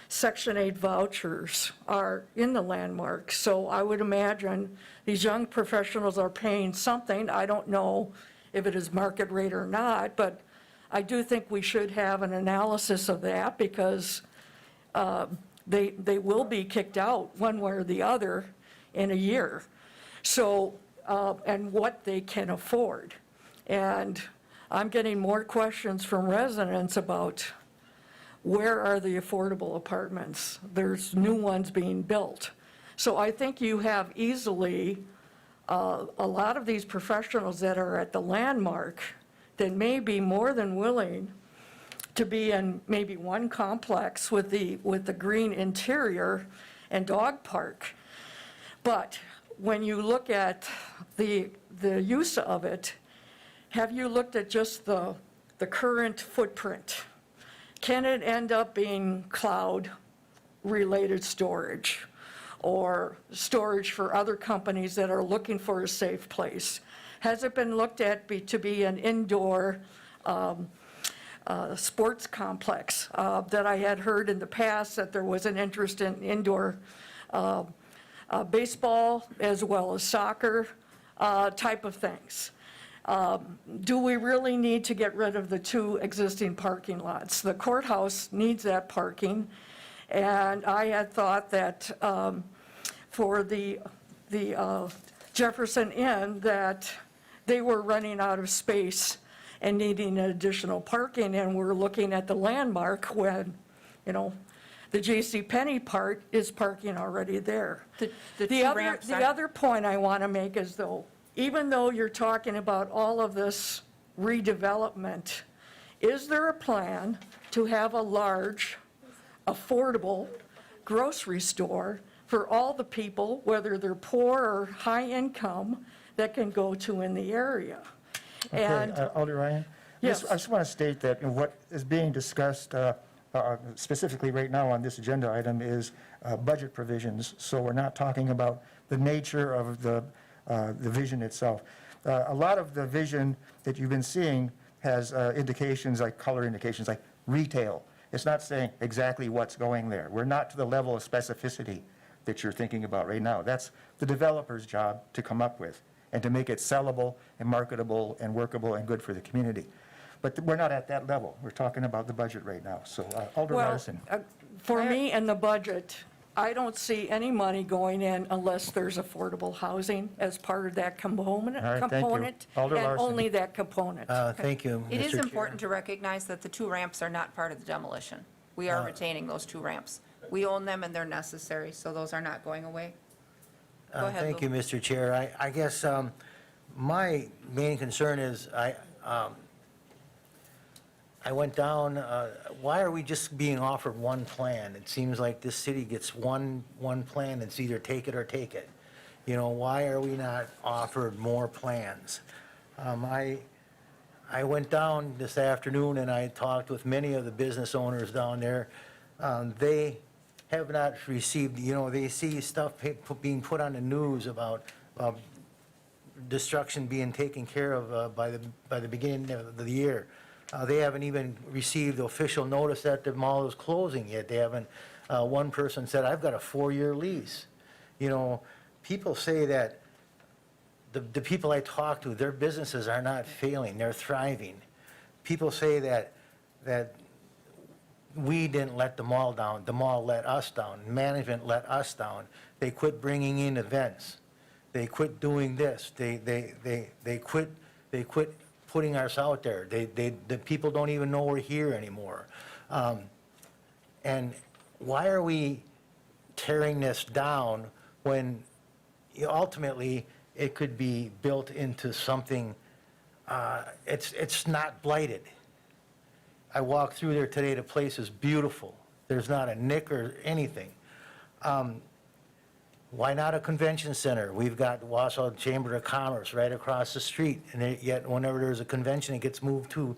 Speaker 13: Section 8 vouchers are in the Landmark. So I would imagine these young professionals are paying something. I don't know if it is market rate or not, but I do think we should have an analysis of that, because they will be kicked out one way or the other in a year. So, and what they can afford. And I'm getting more questions from residents about where are the affordable apartments? There's new ones being built. So I think you have easily a lot of these professionals that are at the Landmark that may be more than willing to be in maybe one complex with the green interior and dog park. But when you look at the use of it, have you looked at just the current footprint? Can it end up being cloud-related storage, or storage for other companies that are looking for a safe place? Has it been looked at to be an indoor sports complex? That I had heard in the past that there was an interest in indoor baseball as well as soccer type of things. Do we really need to get rid of the 2 existing parking lots? The courthouse needs that parking, and I had thought that for the Jefferson Inn, that they were running out of space and needing additional parking, and we're looking at the Landmark when, you know, the JCPenney part is parking already there. The other point I want to make is, though, even though you're talking about all of this redevelopment, is there a plan to have a large, affordable grocery store for all the people, whether they're poor or high income, that can go to in the area? And
Speaker 2: Okay, Alder Ryan?
Speaker 13: Yes.
Speaker 2: I just want to state that what is being discussed specifically right now on this agenda item is budget provisions. So we're not talking about the nature of the vision itself. A lot of the vision that you've been seeing has indications, like color indications, like retail. It's not saying exactly what's going there. We're not to the level of specificity that you're thinking about right now. That's the developer's job to come up with and to make it sellable and marketable and workable and good for the community. But we're not at that level. We're talking about the budget right now. So Alder
Speaker 13: well,
Speaker 2: Madison.
Speaker 13: for me and the budget, I don't see any money going in unless there's affordable housing as part of that component.
Speaker 2: All right, thank you. Alder
Speaker 13: And
Speaker 2: Larson.
Speaker 13: only that component.
Speaker 14: Thank you,
Speaker 1: It is
Speaker 14: Mr. Chair.
Speaker 1: important to recognize that the 2 ramps are not part of the demolition. We are retaining those 2 ramps. We own them and they're necessary, so those are not going away. Go ahead,
Speaker 14: Thank
Speaker 1: Lou.
Speaker 14: you, Mr. Chair. I guess my main concern is I went down, why are we just being offered one plan? It seems like this city gets one plan, it's either take it or take it. You know, why are we not offered more plans? I went down this afternoon and I talked with many of the business owners down there. They have not received, you know, they see stuff being put on the news about destruction being taken care of by the beginning of the year. They haven't even received official notice that the mall is closing yet. They haven't, one person said, I've got a 4-year lease. You know, people say that the people I talk to, their businesses are not failing, they're thriving. People say that we didn't let the mall down, the mall let us down, management let us down. They quit bringing in events. They quit doing this. They quit putting us out there. The people don't even know we're here anymore. And why are we tearing this down when ultimately it could be built into something, it's not blighted. I walked through there today, the place is beautiful. There's not a nick or anything. Why not a convention center? We've got Wausau Chamber of Commerce right across the street, and yet whenever there's a convention, it gets moved to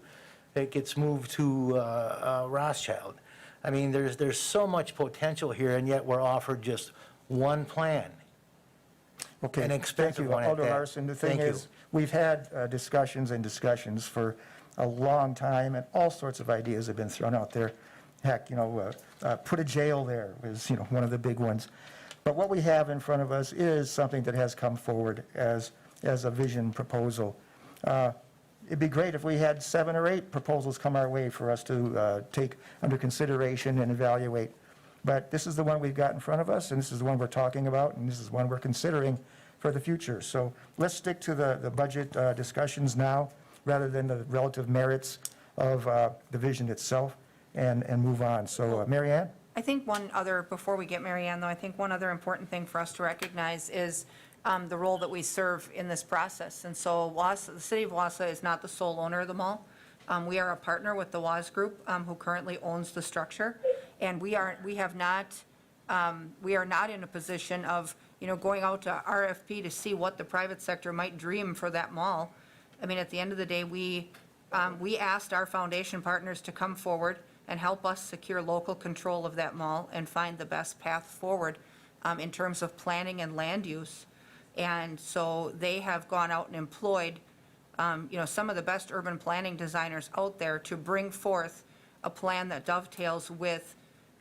Speaker 14: Rothschild. I mean, there's so much potential here, and yet we're offered just one plan.
Speaker 2: Okay,
Speaker 14: An
Speaker 2: thank
Speaker 14: expensive
Speaker 2: you,
Speaker 14: one at
Speaker 2: Alder
Speaker 14: that.
Speaker 2: Larson. The thing
Speaker 14: Thank you.
Speaker 2: is, we've had discussions and discussions for a long time, and all sorts of ideas have been thrown out there. Heck, put a jail there is, one of the big ones. But what we have in front of us is something that has come forward as a vision proposal. It'd be great if we had 7 or 8 proposals come our way for us to take under consideration and evaluate. But this is the one we've got in front of us, and this is the one we're talking about, and this is the one we're considering for the future. So let's stick to the budget discussions now, rather than the relative merits of the vision itself, and move on. So, Mary Ann?
Speaker 1: I think before we get Mary Ann, though, I think one other important thing for us to recognize is the role that we serve in this process. And so the city of Wausau is not the sole owner of the mall. We are a partner with the Waz Group, who currently owns the structure. And we are not in a position of, going out to RFP to see what the private sector might dream for that mall. I mean, at the end of the day, we asked our foundation partners to come forward and help us secure local control of that mall and find the best path forward in terms of planning and land use. And so they have gone out and employed, some of the best urban planning designers out there to bring forth a plan that dovetails with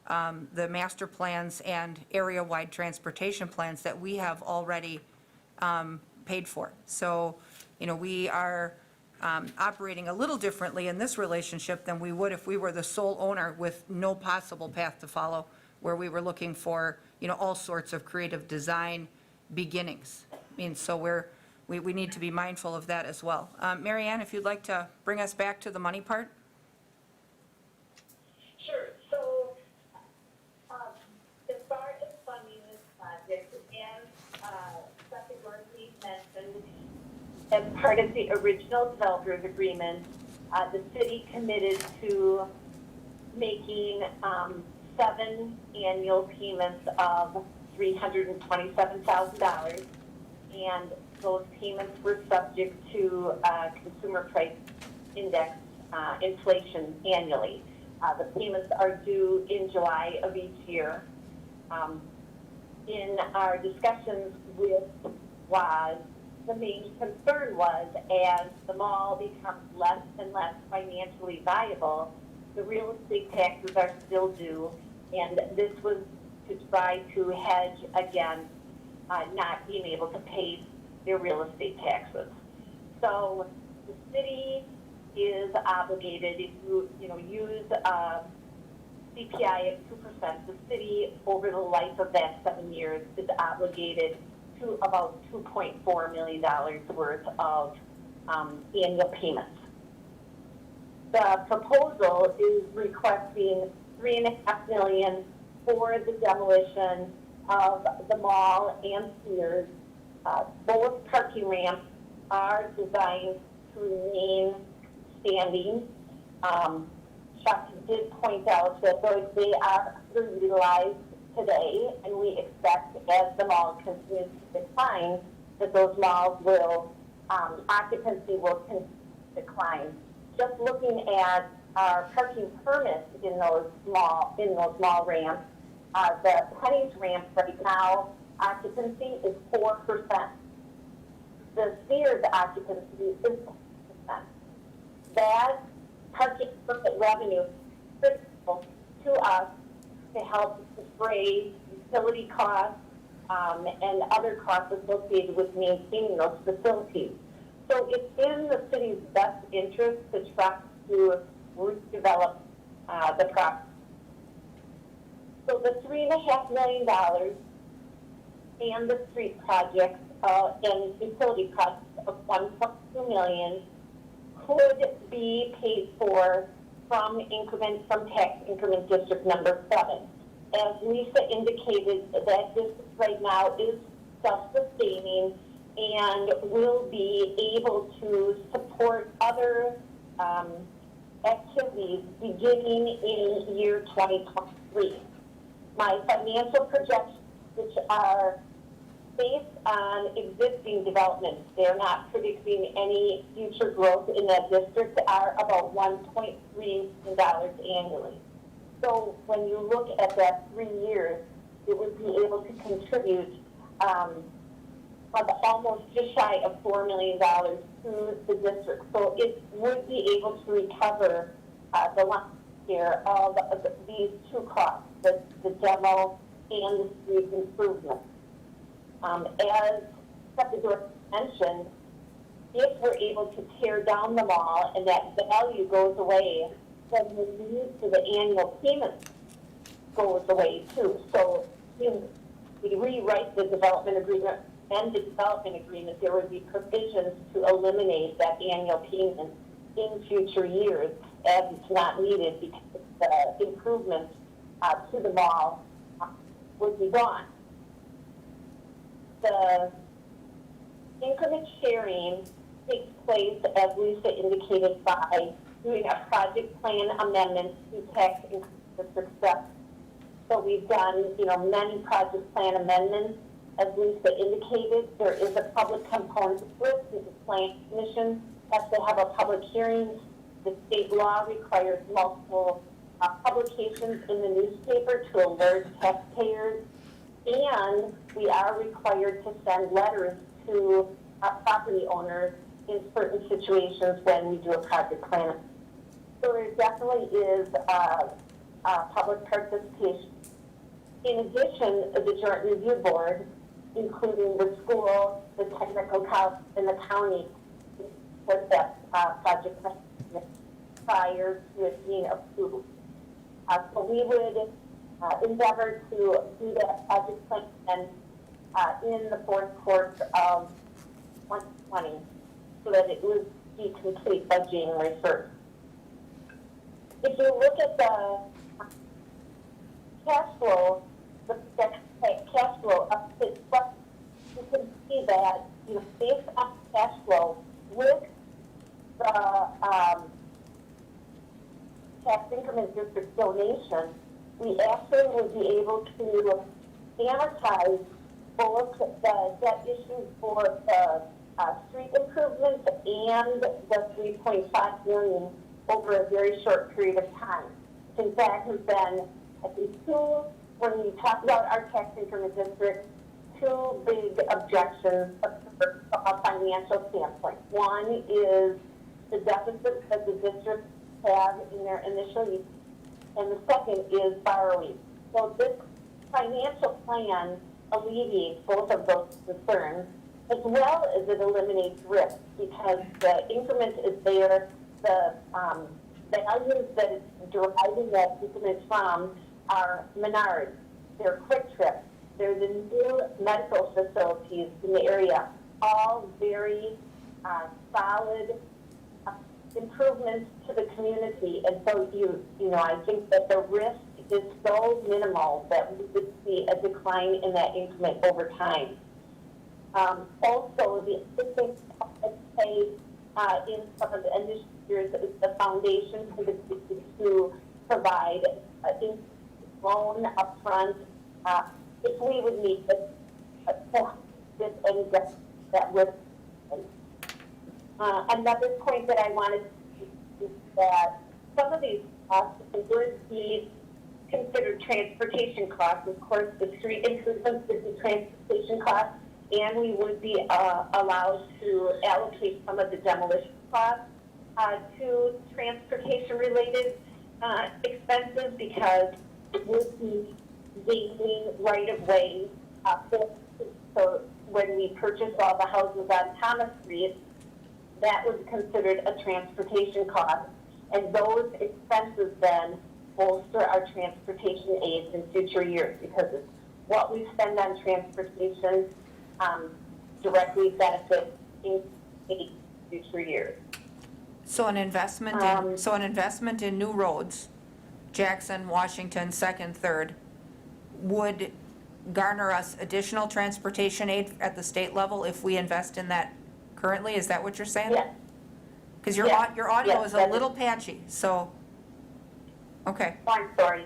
Speaker 1: the master plans and area-wide transportation plans that we have already paid for. So, we are operating a little differently in this relationship than we would if we were the sole owner with no possible path to follow, where we were looking for, all sorts of creative design beginnings. I mean, so we need to be mindful of that as well. Mary Ann, if you'd like to bring us back to the money part?
Speaker 12: Sure. So, as far as funding this project, as Dr. Dorsey mentioned, as part of the original developers agreement, the city committed to making 7 annual payments of $327,000, and those payments were subject to consumer price index inflation annually. The payments are due in July of each year. In our discussions with WAS, the main concern was, as the mall becomes less and less financially viable, the real estate taxes are still due, and this was to try to hedge against not being able to pay their real estate taxes. So the city is obligated, if you use CPI at 2%, the city over the life of that 7 years is obligated to about $2.4 million worth of annual payments. The proposal is requesting $3.5 million for the demolition of the mall and Sears. Both parking ramps are designed to remain standing. Chuck did point out that they are underutilized today, and we expect, as the mall continues to decline, that those malls will, occupancy will decline. Just looking at our parking permits in those mall ramps, the Penny's ramp right now, occupancy is 4%. The Sears occupancy is 6%. That parking permit revenue is critical to us to help defray utility costs and other costs associated with maintaining those facilities. So it's in the city's best interest to try to redevelop the property. So the $3.5 million and the street projects and utility costs of $1.2 million could be paid for from tax increment district number 7. As Lisa indicated, that district right now is self-sustaining and will be able to support other activities beginning in year 2023. My financial projections, which are based on existing developments, they're not predicting any future growth in that district, are about $1.3 million annually. So when you look at that 3 years, it would be able to contribute almost just shy of $4 million to the district. So it would be able to recover the last year of these two costs, the demo and the street improvement. As Secretary mentioned, if we're able to tear down the mall and that value goes away, then the need for the annual payment goes away too. So if we rewrite the development agreement and the development agreement, there would be provisions to eliminate that annual payment in future years as it's not needed because the improvements to the mall would be gone. The increment sharing takes place, as Lisa indicated, by doing a project plan amendment to tax increment district steps. So we've done, many project plan amendments. As Lisa indicated, there is a public component to it. The Plan Commission has to have a public hearing. The state law requires multiple publications in the newspaper to alert taxpayers. And we are required to send letters to property owners in certain situations when we do a project plan. So there definitely is public participation. In addition, the Joint Review Board, including the school, the technical college, and the county, put that project plan prior to it being approved. So we would endeavor to do that project plan in the fourth quarter of 2020 so that it would be complete by January 1st. If you look at the cash flow, the cash flow up to, you can see that, based on cash flow with the tax increment district donation, we actually would be able to amortize both the debt issues for the street improvements and the $3.5 million over a very short period of time. In fact, has been, I think, when we talk about our tax increment district, two big objections from a financial standpoint. One is the deficit that the districts have in their initial use, and the second is borrowing. So this financial plan alleviates both of those concerns, as well as it eliminates risk, because the increment is there, the values that it's deriving that increment from are Menards, they're Quick Trip, they're the new medical facilities in the area, all very solid improvements to the community. And so I think that the risk is so minimal that we would see a decline in that increment over time. Also, the assistance paid in some of the initial years is the foundation for the city to provide loan upfront if we would need this and that would. Another point that I wanted to is that some of these costs would be considered transportation costs. Of course, the street improvements would be transportation costs, and we would be allowed to allocate some of the demolition costs to transportation-related expenses, because it would be gaining right-of-way. So when we purchase all the houses on Thomas Street, that was considered a transportation cost, and those expenses then bolster our transportation aids in future years, because it's what we spend on transportation directly benefits in future years.
Speaker 1: So an investment in new roads, Jackson, Washington, Second, Third, would garner us additional transportation aid at the state level if we invest in that currently? Is that what you're saying?
Speaker 12: Yes.
Speaker 1: Because
Speaker 12: Yes.
Speaker 1: your audio
Speaker 12: Yes,
Speaker 1: is a
Speaker 12: that is-
Speaker 1: little patchy, so, okay,
Speaker 12: I'm sorry.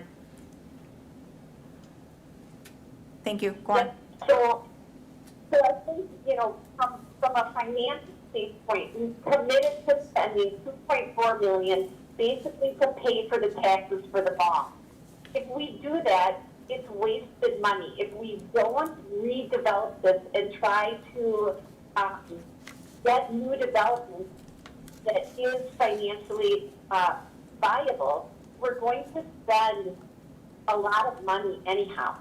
Speaker 1: thank you, go on.
Speaker 12: So I think, from a financial standpoint, we committed to spending $2.4 million basically to pay for the taxes for the mall. If we do that, it's wasted money. If we don't redevelop this and try to get new development that is financially viable, we're going to spend a lot of money anyhow.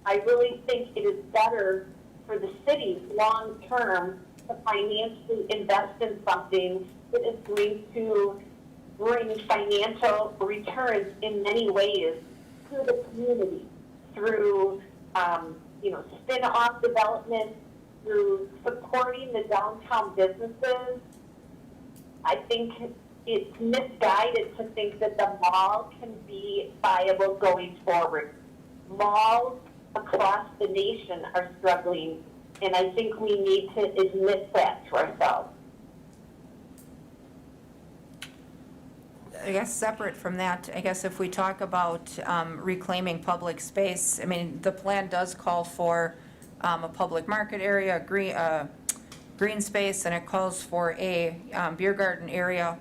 Speaker 12: I really think it is better for the cities long-term to financially invest in something that is going to bring financial returns in many ways to the community through, spin-off development, through supporting the downtown businesses. I think it's misguided to think that the mall can be viable going forward. Malls across the nation are struggling, and I think we need to admit that to ourselves.
Speaker 1: I guess separate from that, I guess if we talk about reclaiming public space, I mean, the plan does call for a public market area, green space, and it calls for a beer garden area.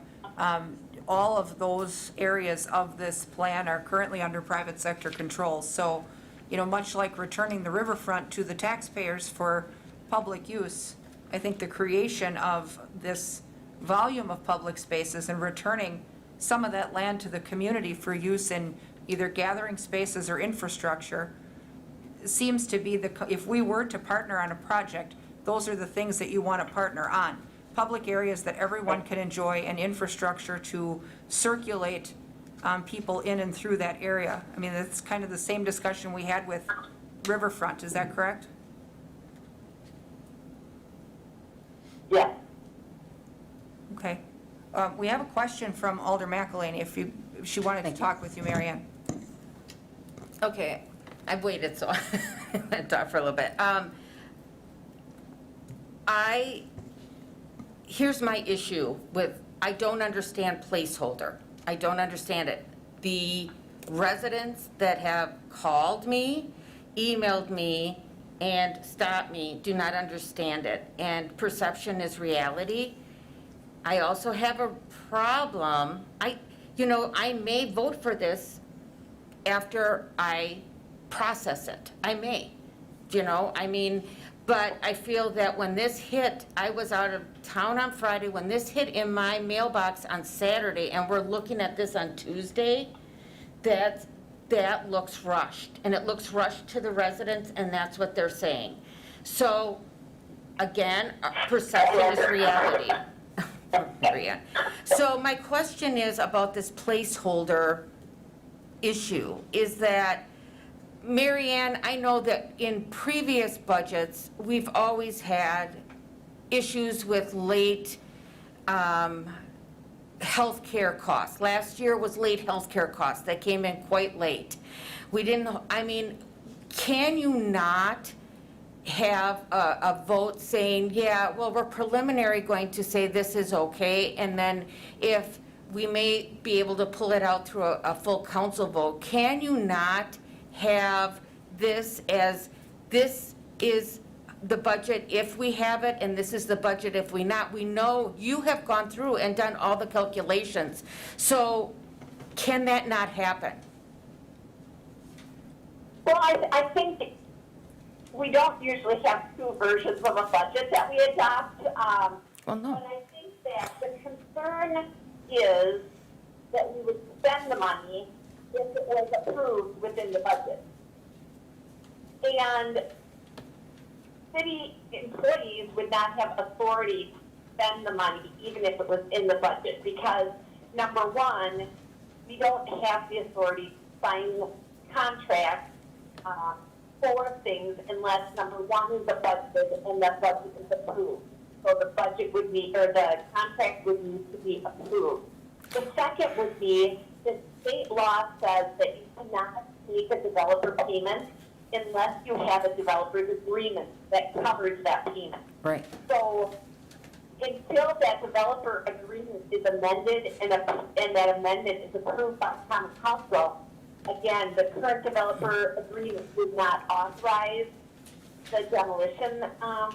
Speaker 1: All of those areas of this plan are currently under private sector control. So, much like returning the riverfront to the taxpayers for public use, I think the creation of this volume of public spaces and returning some of that land to the community for use in either gathering spaces or infrastructure seems to be if we were to partner on a project, those are the things that you want to partner on. Public areas that everyone can enjoy and infrastructure to circulate people in and through that area. I mean, that's kind of the same discussion we had with Riverfront, is that correct?
Speaker 12: Yes.
Speaker 1: Okay. We have a question from Alder McElhaney, if she wanted to talk with you, Mary Ann.
Speaker 9: Okay, I've waited, so I'm going to talk for a little bit. Here's my issue with, I don't understand placeholder. I don't understand it. The residents that have called me, emailed me, and stopped me do not understand it. And perception is reality. I also have a problem. I may vote for this after I process it. I may, but I feel that when this hit, I was out of town on Friday, when this hit in my mailbox on Saturday, and we're looking at this on Tuesday, that looks rushed. And it looks rushed to the residents, and that's what they're saying. So, again, perception is reality. Maria. So my question is about this placeholder issue, is that, Mary Ann, I know that in previous budgets, we've always had issues with late healthcare costs. Last year was late healthcare costs that came in quite late. Can you not have a vote saying, yeah, well, we're preliminary going to say this is okay, and then if we may be able to pull it out through a full council vote, can you not have this as, this is the budget if we have it, and this is the budget if we not? We know you have gone through and done all the calculations. So can that not happen?
Speaker 12: Well, I think we don't usually have two versions of a budget that we adopt.
Speaker 9: Well, no.
Speaker 12: But I think that the concern is that we would spend the money if it was approved within the budget. And city employees would not have authority to spend the money even if it was in the budget, because number one, we don't have the authority to sign contracts for things unless number one is the budget and that budget is approved. so the budget would need, or the contract would need to be approved. The second would be that state law says that you cannot make a developer payment unless you have a developer's agreement that covers that payment.
Speaker 9: Right.
Speaker 12: So until that developer agreement is amended and that amendment is approved by common council, again, the current developer agreement would not authorize the demolition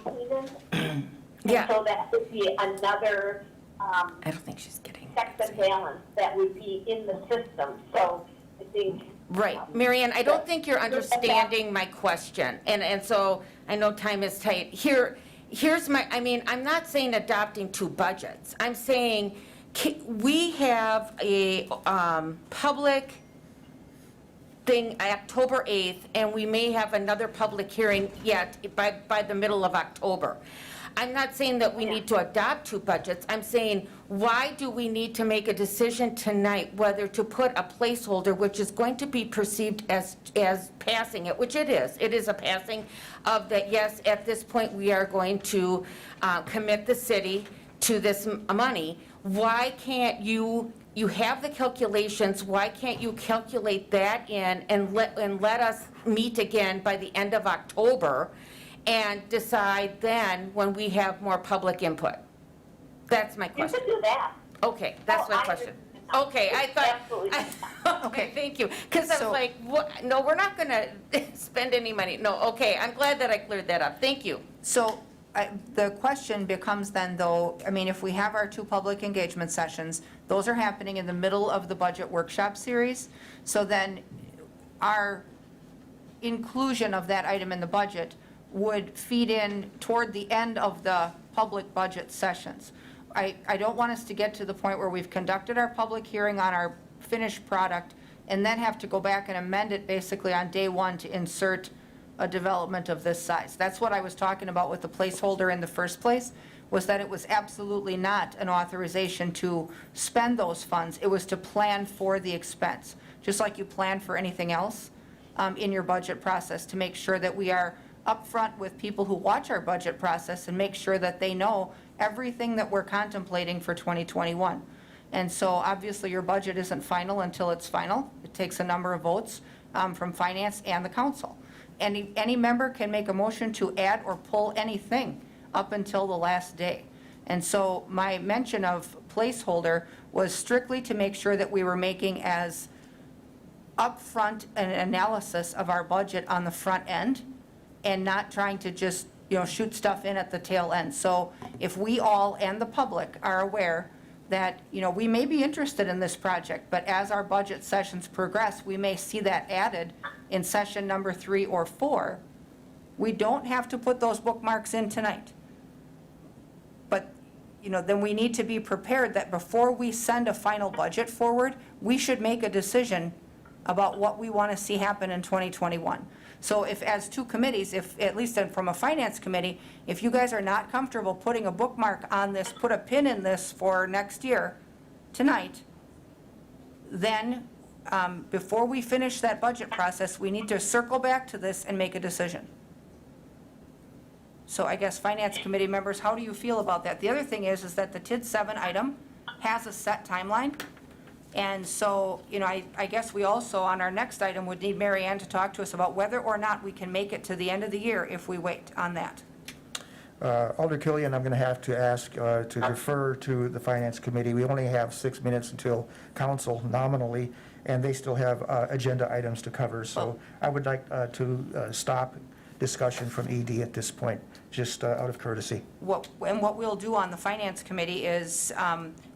Speaker 12: payment.
Speaker 9: Yeah.
Speaker 12: And so that would be another
Speaker 9: I don't think she's getting
Speaker 12: checks and balance that would be in the system. So I think.
Speaker 9: Right. Marianne, I don't think you're understanding my question. And so I know time is tight. Here's my, I mean, I'm not saying adopting two budgets. I'm saying we have a public thing October 8th, and we may have another public hearing yet by the middle of October. I'm not saying that we need to adopt two budgets. I'm saying, why do we need to make a decision tonight whether to put a placeholder, which is going to be perceived as passing it, which it is. It is a passing of that, yes, at this point, we are going to commit the city to this money. Why can't you have the calculations, why can't you calculate that in and let us meet again by the end of October and decide then when we have more public input? That's my
Speaker 12: You
Speaker 9: question.
Speaker 12: could do that.
Speaker 9: Okay, that's
Speaker 12: Oh,
Speaker 9: my
Speaker 12: I
Speaker 9: question.
Speaker 12: understand.
Speaker 9: Okay, I thought.
Speaker 12: Absolutely.
Speaker 9: Okay, thank you. Because I was
Speaker 1: So-
Speaker 9: like, what, no, we're not going to spend any money. No, okay, I'm glad that I cleared that up. Thank you.
Speaker 1: So the question becomes then, though, I mean, if we have our two public engagement sessions, those are happening in the middle of the budget workshop series. So then our inclusion of that item in the budget would feed in toward the end of the public budget sessions. I don't want us to get to the point where we've conducted our public hearing on our finished product and then have to go back and amend it basically on day one to insert a development of this size. That's what I was talking about with the placeholder in the first place, was that it was absolutely not an authorization to spend those funds. It was to plan for the expense, just like you plan for anything else in your budget process, to make sure that we are upfront with people who watch our budget process and make sure that they know everything that we're contemplating for 2021. And so obviously your budget isn't final until it's final. It takes a number of votes from finance and the council. Any member can make a motion to add or pull anything up until the last day. And so my mention of placeholder was strictly to make sure that we were making as upfront an analysis of our budget on the front end and not trying to just, shoot stuff in at the tail end. So if we all and the public are aware that, we may be interested in this project, but as our budget sessions progress, we may see that added in session number 3 or 4. We don't have to put those bookmarks in tonight. But, then we need to be prepared that before we send a final budget forward, we should make a decision about what we want to see happen in 2021. So if, as two committees, if, at least from a finance committee, if you guys are not comfortable putting a bookmark on this, put a pin in this for next year, tonight, then before we finish that budget process, we need to circle back to this and make a decision. So I guess finance committee members, how do you feel about that? The other thing is that the TID 7 item has a set timeline. And so, I guess we also, on our next item, would need Mary Ann to talk to us about whether or not we can make it to the end of the year if we wait on that.
Speaker 2: Alder Killian, I'm going to have to ask to defer to the Finance Committee. We only have 6 minutes until council nominally, and they still have agenda items to cover. So I would like to stop discussion from ED at this point, just out of courtesy.
Speaker 1: What we'll do on the Finance Committee is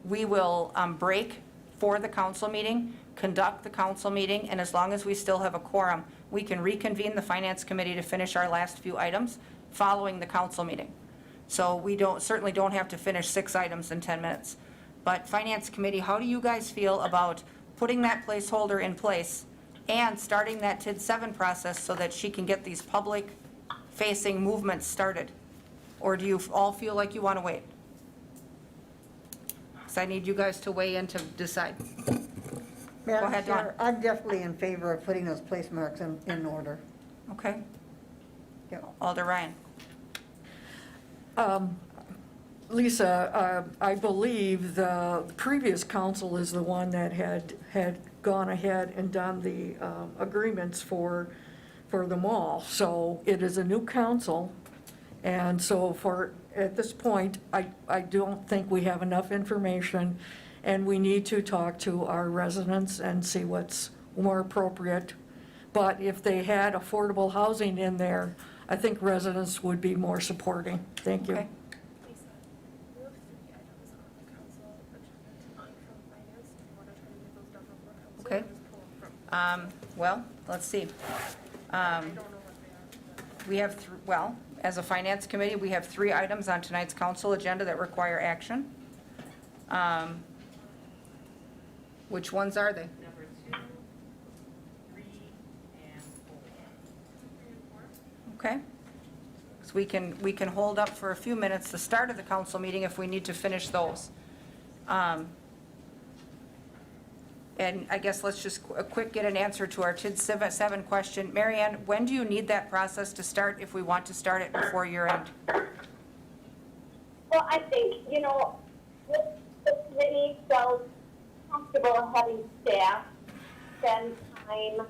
Speaker 1: we will break for the council meeting, conduct the council meeting, and as long as we still have a quorum, we can reconvene the Finance Committee to finish our last few items following the council meeting. So we certainly don't have to finish 6 items in 10 minutes. But Finance Committee, how do you guys feel about putting that placeholder in place and starting that TID 7 process so that she can get these public-facing movements started? Or do you all feel like you want to wait? So I need you guys to weigh in to decide. Go ahead, Dawn.
Speaker 15: Chair, I'm definitely in favor of putting those place marks in order.
Speaker 1: Okay.
Speaker 15: Yep.
Speaker 1: Alder Ryan.
Speaker 13: Lisa, I believe the previous council is the one that had gone ahead and done the agreements for the mall. So it is a new council, and so at this point, I don't think we have enough information, and we need to talk to our residents and see what's more appropriate. But if they had affordable housing in there, I think residents would be more supporting. Thank you.
Speaker 1: Okay.
Speaker 10: Lisa, we have 3 items on the council agenda tonight from finance. Do you want to try to get those done before council?
Speaker 1: Okay.
Speaker 10: Or just pull them from?
Speaker 1: Well, let's see.
Speaker 10: I don't know what they are.
Speaker 1: We have, well, as a finance committee, we have 3 items on tonight's council agenda that require action. Which ones are they?
Speaker 9: Number 2, 3, and 4.
Speaker 1: Okay. So we can hold up for a few minutes the start of the council meeting if we need to finish those. And I guess let's just quick get an answer to our TID 7 question. Mary Ann, when do you need that process to start if we want to start it before year end?
Speaker 12: Well, I think, the committee felt comfortable having staff spend time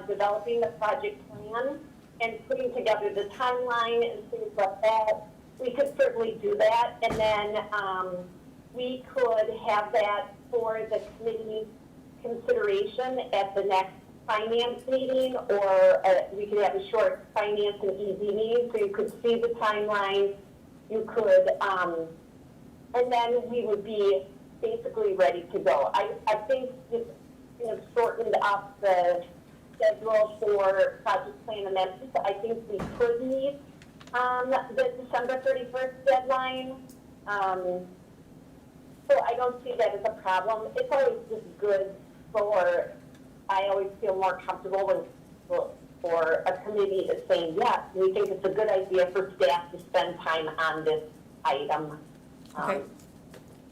Speaker 12: developing the project plan and putting together the timeline and things like that. We could certainly do that, and then we could have that for the committee consideration at the next finance meeting, or we could have a short finance and ED meeting, so you could see the timeline, you could, and then we would be basically ready to go. I think just shortened up the schedule for project plan amendments. I think we could meet the December 31st deadline. So I don't see that as a problem. It's always just good for, I always feel more comfortable for a committee to say, yes, we think it's a good idea for staff to spend time on this item.
Speaker 1: Okay.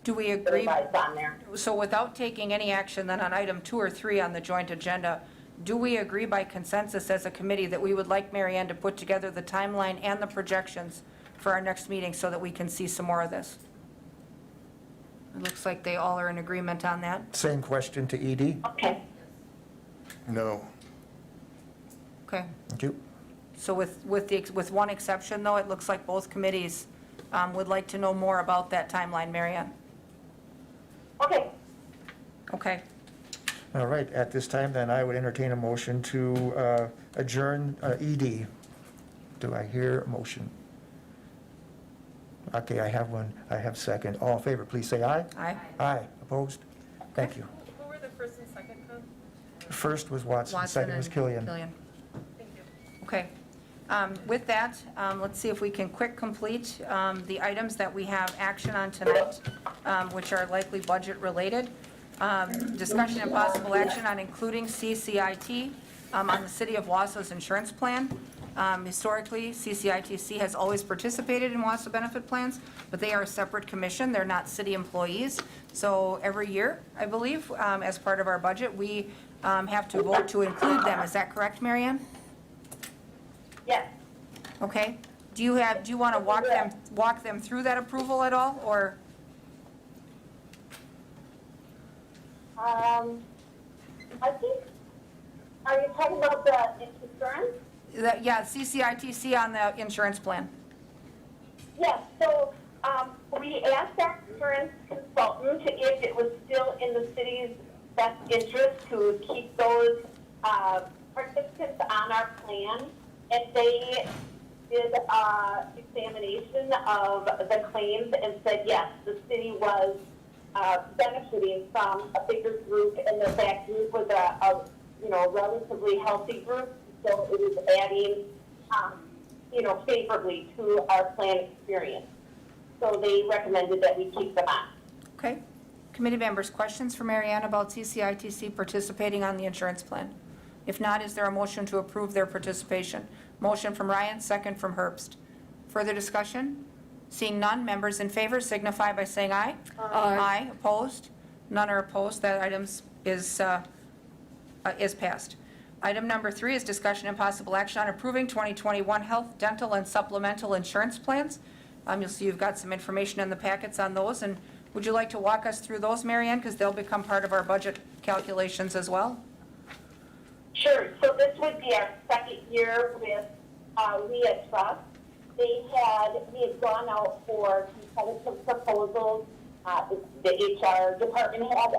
Speaker 1: Do we agree?
Speaker 12: On there.
Speaker 1: So without taking any action then on item 2 or 3 on the joint agenda, do we agree by consensus as a committee that we would like Mary Ann to put together the timeline and the projections for our next meeting so that we can see some more of this? It looks like they all are in agreement on that.
Speaker 2: Same question to ED.
Speaker 12: Okay.
Speaker 7: No.
Speaker 1: Okay.
Speaker 2: Thank you.
Speaker 1: So with one exception, though, it looks like both committees would like to know more about that timeline, Mary Ann.
Speaker 12: Okay.
Speaker 1: Okay.
Speaker 2: All right, at this time, then, I would entertain a motion to adjourn ED. Do I hear a motion? Okay, I have one. I have second. All in favor, please say aye.
Speaker 1: Aye.
Speaker 2: Aye. Opposed? Thank you.
Speaker 10: Who were the first and second, Tom?
Speaker 2: First was Watson, second was Killian.
Speaker 10: Thank you.
Speaker 1: Okay. With that, let's see if we can quick complete the items that we have action on tonight, which are likely budget-related. Discussion and possible action on including CCIT on the City of Wausau's insurance plan. Historically, CCITC has always participated in Wausau benefit plans, but they are a separate commission. They're not city employees. So every year, I believe, as part of our budget, we have to vote to include them. Is that correct, Mary Ann?
Speaker 12: Yes.
Speaker 1: Okay. Do you want to walk them through that approval at all, or?
Speaker 12: I think, are you talking about the insurance?
Speaker 1: Yeah, CCITC on the insurance plan.
Speaker 12: Yes, so we asked our insurance consultant if it was still in the city's best interest to keep those participants on our plan, and they did an examination of the claims and said, yes, the city was benefiting from a bigger group, and that group was a relatively healthy group, so it was adding, favorably to our plan experience. So they recommended that we keep them on.
Speaker 1: Okay. Committee members, questions for Mary Ann about CCITC participating on the insurance plan? If not, is there a motion to approve their participation? Motion from Ryan, second from Herbst. Further discussion? Seeing none, members in favor signify by saying aye. Aye. Opposed? None are opposed. That item is passed. Item number 3 is discussion and possible action on approving 2021 health, dental, and supplemental insurance plans. You'll see you've got some information in the packets on those, and would you like to walk us through those, Mary Ann, because they'll become part of our budget calculations as well?
Speaker 12: Sure. So this would be our second year with WIA Trust. We had gone out for competitive proposals. The HR department had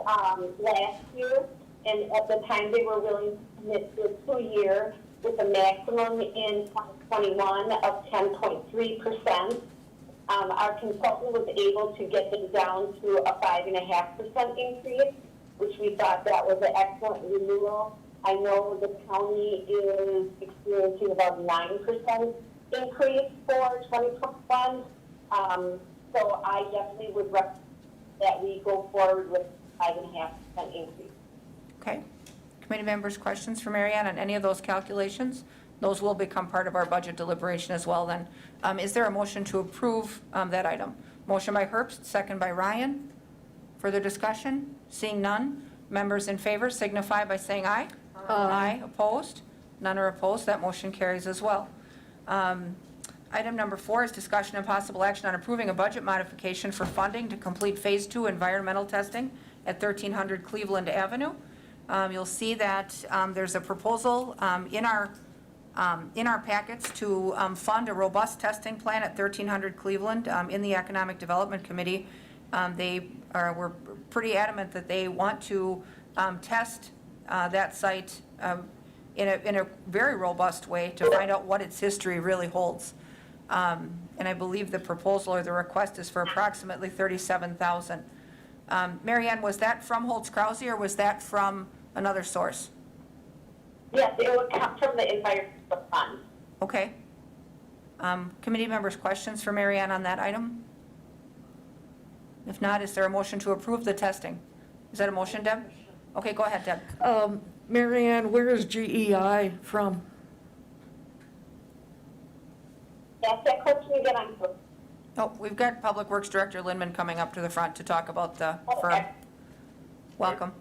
Speaker 12: last year, and at the time they were willing to commit to a 2-year with a maximum in 2021 of 10.3%. Our consultant was able to get them down to a 5.5% increase, which we thought that was an excellent renewal. I know the county is experiencing about 9% increase for 2021. So I definitely would recommend that we go forward with 5.5% increase.
Speaker 1: Okay. Committee members, questions for Mary Ann on any of those calculations? Those will become part of our budget deliberation as well then. Is there a motion to approve that item? Motion by Herbst, second by Ryan. Further discussion? Seeing none. Members in favor signify by saying aye. Aye. Opposed? None are opposed. That motion carries as well. Item number 4 is discussion and possible action on approving a budget modification for funding to complete Phase 2 environmental testing at 1300 Cleveland Avenue. You'll see that there's a proposal in our packets to fund a robust testing plan at 1300 Cleveland. In the Economic Development Committee, were pretty adamant that they want to test that site in a very robust way to find out what its history really holds. And I believe the proposal or the request is for approximately $37,000. Mary Ann, was that from Holtz-Krause or was that from another source?
Speaker 12: Yes, it would come from the environmental fund.
Speaker 1: Okay. Committee members, questions for Mary Ann on that item? If not, is there a motion to approve the testing? Is that a motion, Deb? Okay, go ahead, Deb.
Speaker 13: Mary Ann, where is GEI from?
Speaker 12: That's that question again. I'm sorry.
Speaker 1: Oh, we've got Public Works Director Lindman coming up to the front to talk about the firm.
Speaker 12: Okay.
Speaker 1: Welcome.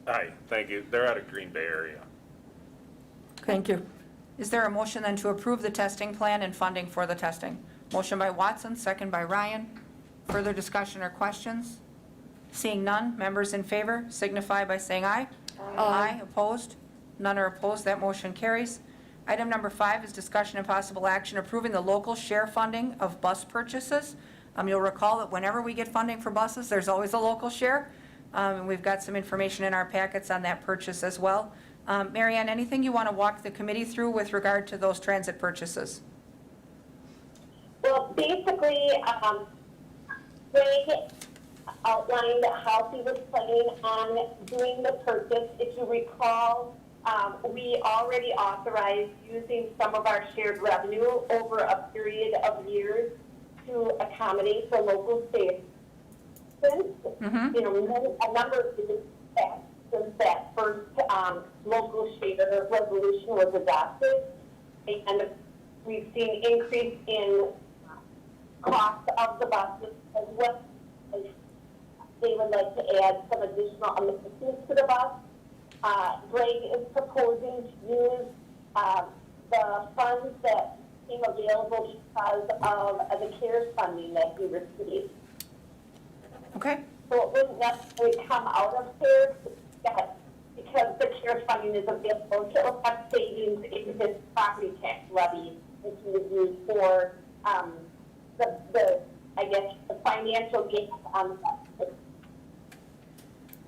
Speaker 16: Hi, thank you. They're out of Green Bay area.
Speaker 13: Thank you.
Speaker 1: Is there a motion then to approve the testing plan and funding for the testing? Motion by Watson, second by Ryan. Further discussion or questions? Seeing none, members in favor signify by saying aye. Aye. Opposed? None are opposed. That motion carries. Item number 5 is discussion and possible action approving the local share funding of bus purchases. You'll recall that whenever we get funding for buses, there's always a local share. And we've got some information in our packets on that purchase as well. Mary Ann, anything you want to walk the committee through with regard to those transit purchases?
Speaker 12: Well, basically, Greg outlined how he was planning on doing the purchase. If you recall, we already authorized using some of our shared revenue over a period of years to accommodate the local state. Since, you know, a number of years back, since that first local share resolution was adopted, and we've seen increase in cost of the buses as well as they would like to add some additional amenities to the bus. Greg is proposing to use the funds that became available because of the CARES funding that he received.
Speaker 1: Okay.
Speaker 12: So it wouldn't necessarily come out of CARES, but because the CARES funding is available, he'll have savings in his property tax levy that he would use for the I guess, the financial gain on that.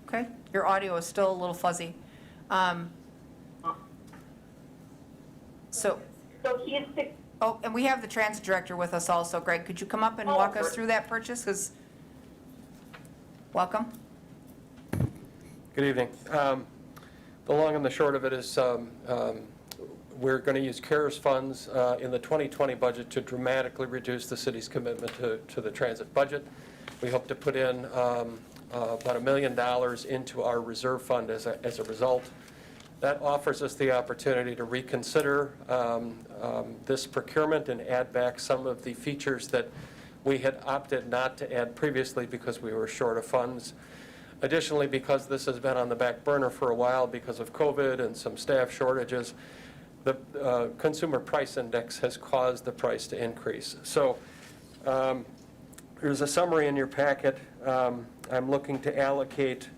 Speaker 1: Okay. Your audio is still a little fuzzy. So
Speaker 12: he's
Speaker 1: oh, and we have the transit director with us also. Greg, could you come up and walk us through that purchase? Welcome.
Speaker 17: Good evening. The long and the short of it is we're going to use CARES funds in the 2020 budget to dramatically reduce the city's commitment to the transit budget. We hope to put in about $1 million into our reserve fund as a result. That offers us the opportunity to reconsider this procurement and add back some of the features that we had opted not to add previously because we were short of funds. Additionally, because this has been on the back burner for a while because of COVID and some staff shortages, the consumer price index has caused the price to increase. So There's a summary in your packet. I'm looking to allocate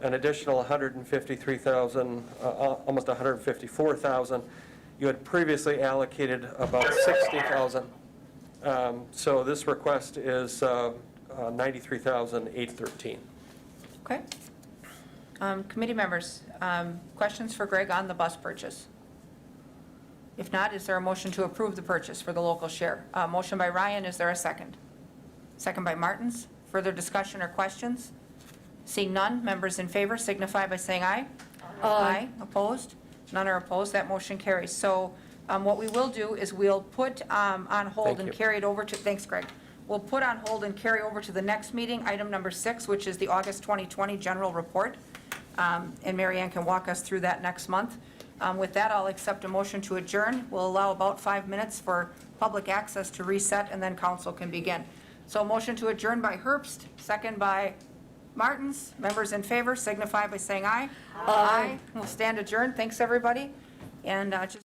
Speaker 17: an additional 153,000, almost 154,000. You had previously allocated about 60,000. So this request is 93,813.
Speaker 1: Okay. Committee members, questions for Greg on the bus purchase? If not, is there a motion to approve the purchase for the local share? Motion by Ryan, is there a second? Second by Martins. Further discussion or questions? Seeing none, members in favor signify by saying aye. Aye. Opposed? None are opposed, that motion carries. So what we will do is we'll put on hold
Speaker 17: Thank
Speaker 1: and
Speaker 17: you.
Speaker 1: carry it over to, thanks, Greg. We'll put on hold and carry over to the next meeting, item number 6, which is the August 2020 general report. And Mary Ann can walk us through that next month. With that, I'll accept a motion to adjourn. We'll allow about 5 minutes for public access to reset, and then council can begin. So motion to adjourn by Herbst, second by Martins. Members in favor signify by saying aye. Aye. We'll stand adjourned. Thanks, everybody. And just